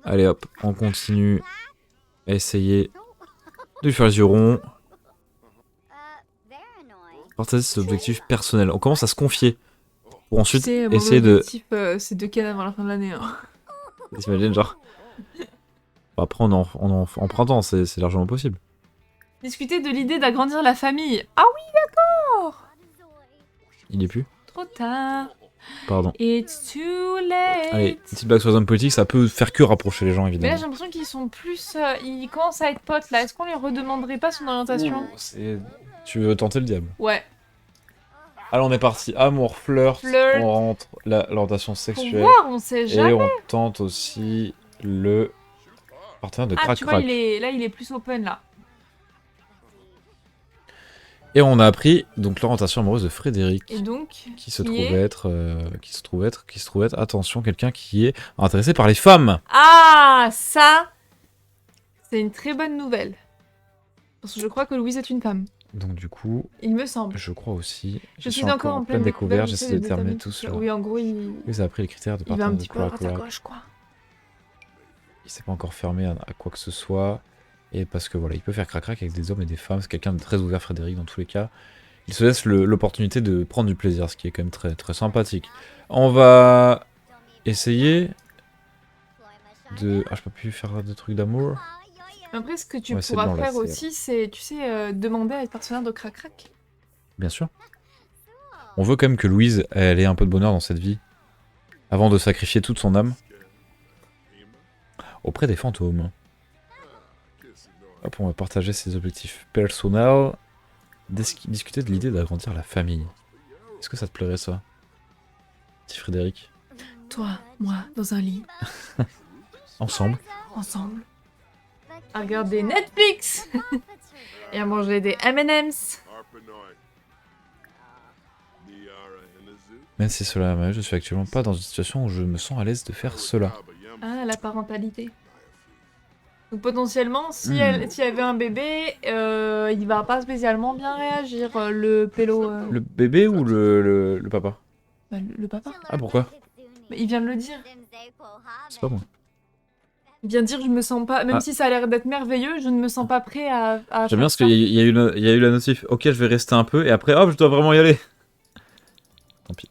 Allez hop, on continue à essayer de lui faire les yeux ronds. Partager ses objectifs personnels. On commence à se confier. Pour ensuite Tu sais, mon essayer de... objectif, c'est de ken avant la fin de l'année. Hein. T'imagines genre... Bon, après on est en printemps, c'est largement possible. Discuter de l'idée d'agrandir la famille. Ah oui, d'accord. Il est plus. Trop tard. Pardon. It's too late. Allez, petite blague sur les hommes politiques, ça peut faire que rapprocher les gens Mais là, évidemment. j'ai l'impression qu'ils sont plus... ils commencent à être potes, là. Est-ce qu'on lui redemanderait pas son orientation? Tu veux tenter le diable. Ouais. Allez, on est parti. Amour, flirt. Flirt. On rentre l'orientation Pour sexuelle. voir, on sait Et jamais. on tente aussi le partenaire de Ah, crack tu vois, crack. il est plus open, là. Et on a appris donc l'orientation amoureuse de Frédéric. Et donc, Qui se qui trouve être, attention, quelqu'un qui est intéressé par les femmes. Ah, ça, c'est une très bonne nouvelle. Parce que je crois que Louise est une femme. Donc du coup, Il me semble. je crois aussi. Je suis encore en pleine découverte, j'essaie de terminer tout cela. Oui, en gros, il Vous avez appris les critères de va partenaire un de petit peu à crack droite à crack. gauche, quoi. Il s'est pas encore fermé à quoi que ce soit. Et parce que voilà, il peut faire crac crac avec des hommes et des femmes. C'est quelqu'un de très ouvert, Frédéric, dans tous les cas. Il se laisse l'opportunité de prendre du plaisir, ce qui est quand même très, très sympathique. On va essayer de... Ah, je peux plus faire de trucs d'amour. Après, ce que tu Ouais, c'est pourras blanc, là, faire c'est- aussi, c'est, tu sais, demander à être partenaire de Crac Crac. Bien sûr. On veut quand même que Louise, elle ait un peu de bonheur dans cette vie. Avant de sacrifier toute son âme. Auprès des fantômes. Hop, on va partager ses objectifs personnels. Discuter de l'idée d'agrandir la famille. Est-ce que ça te plairait ça, petit Frédéric? Toi, moi, dans un lit, Ensemble. ensemble, à regarder Netflix et à manger des M&M's. Même si cela m'arrive, je suis actuellement pas dans une situation où je me sens à l'aise de faire cela. Ah, la parentalité. Donc potentiellement, si Hmm. s'il y avait un bébé, il va pas spécialement bien réagir, le pélo. Le bébé ou le papa? Bah, le papa. Ah, pourquoi? Mais il vient de le dire. C'est pas moi. Il vient de dire je me sens pas, même Ah. si ça a l'air d'être merveilleux, je ne me sens pas prêt à J'aime faire bien parce ça. qu'il y a eu la notif. Ok, je vais rester un peu et après, hop, je dois vraiment y aller. Tant pis.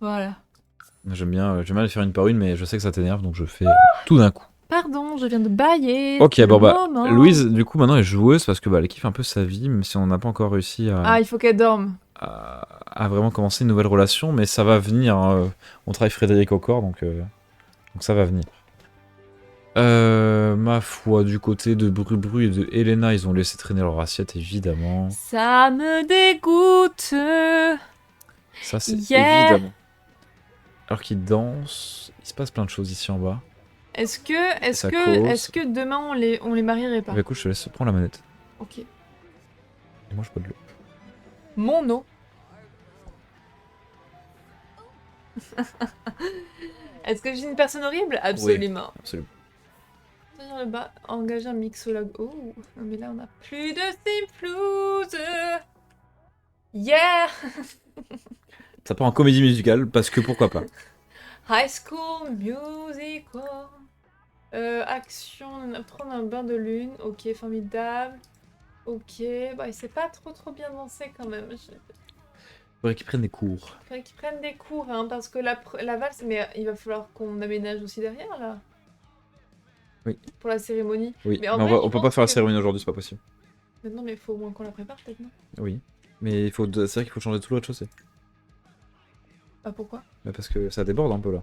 Voilà. J'aime bien aller faire une par une, mais je sais que ça t'énerve, donc je fais tout d'un coup. Pardon, je viens de bailler. Ok, c'est bon le bah, moment. Louise, du coup, maintenant est joueuse parce que bah, elle kiffe un peu sa vie, même si on n'a pas encore réussi Ah, il faut qu'elle dorme. à vraiment commencer une nouvelle relation, mais ça va venir. Hein. On travaille Frédéric au corps, donc ça va venir. Ma foi, du côté de Bru et de Elena, ils ont laissé traîner leur assiette, évidemment. Ça me dégoûte. Ça, c'est Yeah. évidemment. Alors qu'ils dansent, il se passe plein de choses ici en bas. Est-ce Ça cause. que demain on les marierait pas? Bah écoute, je te laisse prendre la manette. Ok. Et moi, je bois de l'eau. Mon eau. Est-ce que je suis une personne horrible? Absolument. Absolument. Sur le bas, engager un mixologue. Oh, non, mais là on a plus de Simplouse. Yeah! Ça part en comédie musicale, parce que pourquoi pas. High School Musical. Action, prendre un bain de lune. Ok, formidable. Ok, bah c'est pas trop bien dansé quand même. Faudrait qu'ils prennent des cours. Faudrait qu'ils prennent des cours, hein, parce que la valse... Mais il va falloir qu'on aménage aussi derrière, là. Oui. Pour la cérémonie. Oui, Mais en mais vrai, on peut pas faire la cérémonie aujourd'hui, c'est pas possible. Maintenant, mais il faut au moins qu'on la prépare, peut-être, non? Oui. Mais c'est vrai qu'il faut changer tout le rez-de-chaussée. Ah, pourquoi? Bah parce que ça déborde un peu là.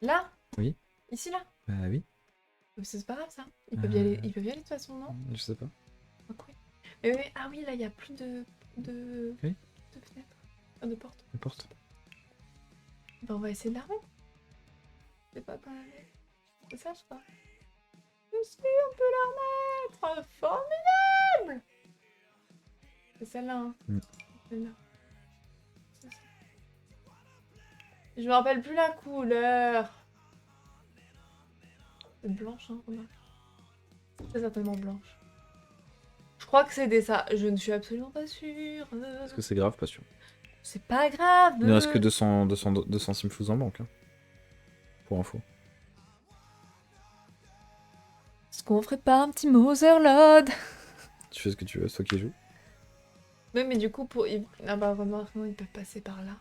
Là? Oui. Ici, là? Bah oui. Mais c'est pas grave, ça. Ils peuvent y aller de toute façon, non? Je sais pas. Ok. Ah oui, là, il y a plus de... Oui. de fenêtres. Ah, de portes. Les portes. Bah, on va essayer de la remettre. C'est pas quand même... C'est ça, je crois. Je suis, on peut la remettre. Formidable. C'est celle-là, hein. Celle-là. C'est ça. Je me rappelle plus la couleur. C'est blanche, hein, remarque. C'est certainement blanche. Je crois que c'est des ça. Je ne suis absolument pas sûre. Est-ce que c'est grave? Pas sûr. C'est pas grave. Il ne reste que 200 simfous en banque. Hein. Pour info. Est-ce qu'on ferait pas un petit Motherlode? Tu fais ce que tu veux, c'est toi qui joues. Oui, mais du coup, pour... Ah bah, remarque, non, ils peuvent passer par là.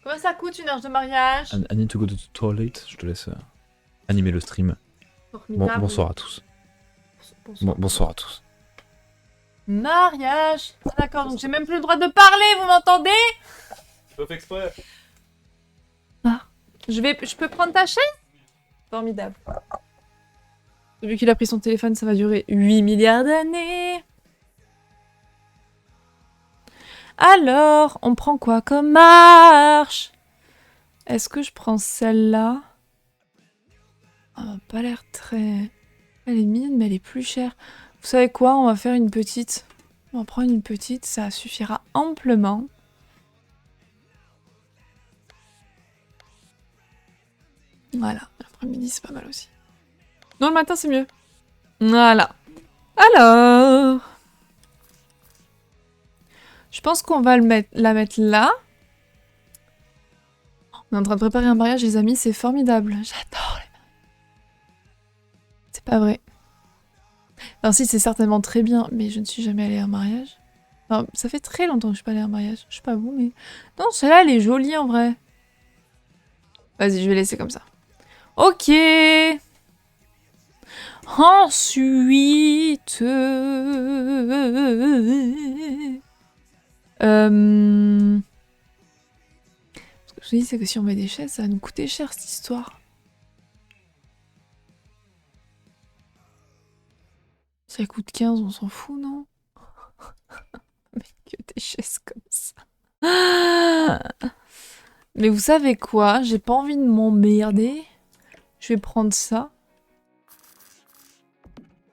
Combien ça coûte une heure de mariage? I need to go to the toilet. Je te laisse animer le stream. Formidable. Bonsoir à tous. Bonsoir. Bonsoir à tous. Mariage. Ah, d'accord, donc j'ai même plus le droit de parler, vous m'entendez? Je fais exprès. Ah. Je peux prendre ta chaise? Formidable. Vu qu'il a pris son téléphone, ça va durer 8 milliards d'années. Alors, on prend quoi comme marche? Est-ce que je prends celle-là? Pas l'air très... Elle est mignonne, mais elle est plus chère. Vous savez quoi? On va faire une petite. On va prendre une petite, ça suffira amplement. Voilà, l'après-midi c'est pas mal aussi. Non, le matin c'est mieux. Voilà. Alors... Je pense qu'on va la mettre là. On est en train de préparer un mariage, les amis, c'est formidable. J'adore les mariages. C'est pas vrai. Alors si, c'est certainement très bien, mais je ne suis jamais allée à un mariage. Alors, ça fait très longtemps que je suis pas allée à un mariage. Je sais pas vous, mais... Non, celle-là, elle est jolie en vrai. Vas-y, je vais laisser comme ça. Ok. Ensuite... Ce que je dis, c'est que si on met des chaises, ça va nous coûter cher, cette histoire. Ça coûte 15, on s'en fout, non? Mais que des chaises comme ça. Mais vous savez quoi? J'ai pas envie de m'emmerder. Je vais prendre ça.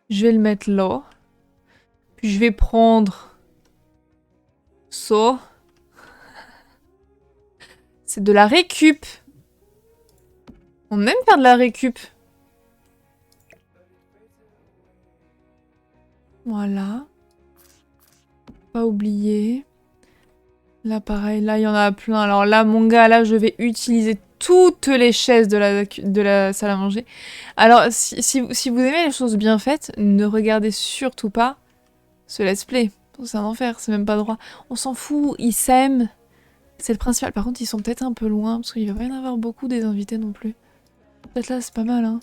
Je vais le mettre là. Puis je vais prendre ça. C'est de la récup. On aime faire de la récup. Voilà. Pas oublier. Là, pareil. Là, il y en a plein. Alors là, mon gars, là, je vais utiliser toutes les chaises de la salle à manger. Alors, si vous aimez les choses bien faites, ne regardez surtout pas ce let's play. C'est un enfer, c'est même pas droit. On s'en fout, ils s'aiment. C'est le principal. Par contre, ils sont peut-être un peu loin, parce qu'il va pas y en avoir beaucoup des invités non plus. Peut-être là, c'est pas mal, hein.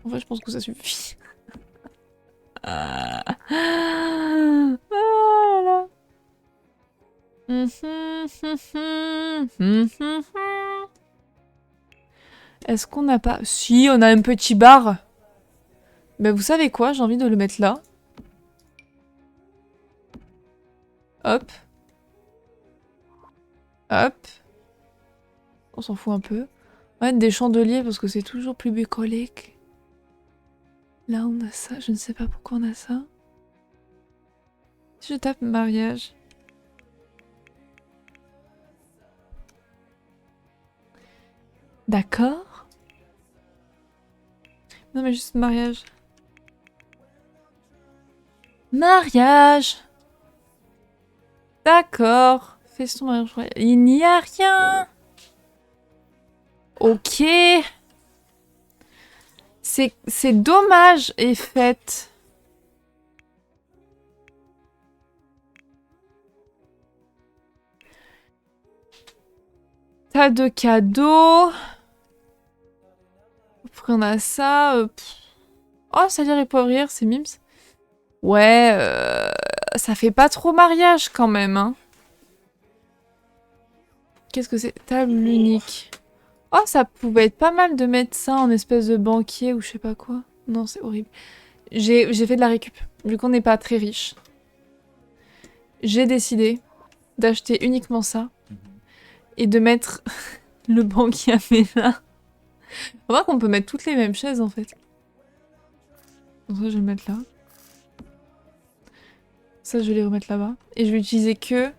En fait, je pense que ça suffit. Ah là. Est-ce qu'on n'a pas... Si, on a un petit bar. Ben, vous savez quoi? J'ai envie de le mettre là. Hop. Hop. On s'en fout un peu. Ouais, des chandeliers, parce que c'est toujours plus bucolique. Là, on a ça. Je ne sais pas pourquoi on a ça. Si je tape mariage... D'accord. Non mais juste mariage. Mariage. D'accord. Feston mariage. Il n'y a rien. Ok. C'est dommage et fête. Tas de cadeaux. Après on a ça. Oh, ça vient les pauvres rires, c'est Mims. Ouais, ça fait pas trop mariage quand même, hein. Qu'est-ce que c'est? Table unique. Oh, ça pouvait être pas mal de mettre ça en espèce de banquier ou je sais pas quoi. Non, c'est horrible. J'ai fait de la récup, vu qu'on n'est pas très riche. J'ai décidé d'acheter uniquement ça et de mettre le banquier à Mela. On voit qu'on peut mettre toutes les mêmes chaises en fait. Donc ça, je vais le mettre là. Ça, je vais les remettre là-bas. Et je vais utiliser que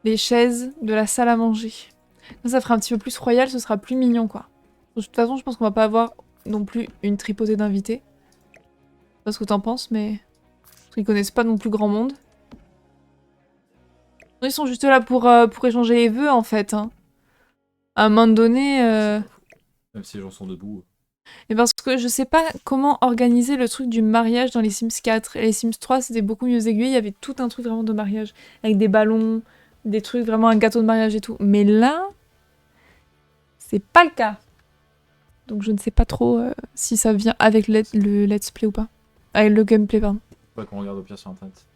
les chaises de la salle à manger. Ça fera un petit peu plus royal, ce sera plus mignon, quoi. De toute façon, je pense qu'on va pas avoir non plus une tripotée d'invités. Je sais pas ce que t'en penses, mais... Parce qu'ils connaissent pas non plus grand monde. Ils sont juste là pour échanger les vœux, en fait. Hein. À un moment donné... Même si les gens sont debout. Et parce que je sais pas comment organiser le truc du mariage dans les Sims 4. Et les Sims 3, c'était beaucoup mieux aiguillé. Il y avait tout un truc vraiment de mariage. Avec des ballons, des trucs, vraiment un gâteau de mariage et tout. Mais là... C'est pas le cas. Donc je ne sais pas trop si ça vient avec le let's play ou pas. Avec le gameplay, pardon. Ouais, qu'on regarde au pire sur internet.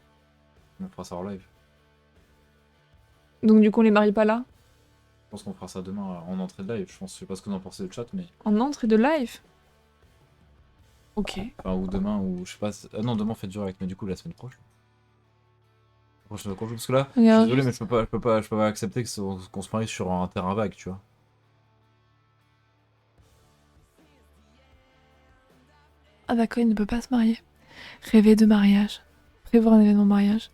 On fera ça en live. Donc du coup on les marie pas là? Je pense qu'on fera ça demain en entrée de live. Je sais pas ce que vous en pensez le chat, mais... En entrée de live? Ok. Enfin, ou demain, ou je sais pas... Ah non, demain on fait du direct, mais du coup la semaine prochaine. Parce que là, je suis désolé, mais je peux pas accepter qu'on se marie sur un terrain vague, tu vois. Ah d'accord, il ne peut pas se marier. Rêver de mariage. Prévoir un événement mariage.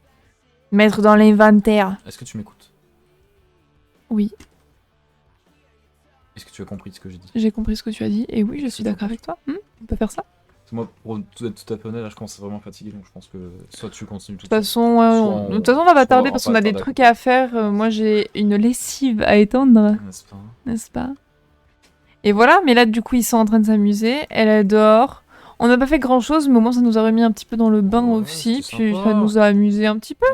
Mettre dans l'inventaire. Est-ce que tu m'écoutes? Oui. Est-ce que tu as compris ce que j'ai dit? J'ai compris ce que tu as dit, et oui, je suis d'accord avec toi. On peut faire ça? Moi, pour être tout à fait honnête, là, je commence à vraiment fatiguer, donc je pense que soit tu continues tout De toute façon, on va pas tarder parce qu'on a des trucs à faire. Moi, j'ai une lessive à étendre. N'est-ce pas? N'est-ce pas? Et voilà, mais là, du coup, ils sont en train de s'amuser. Elle est dehors. On n'a pas fait grand-chose, mais au moins, ça nous a remis un petit peu dans le bain Ouais, aussi. c'était Puis sympa. ça nous a amusé un petit peu.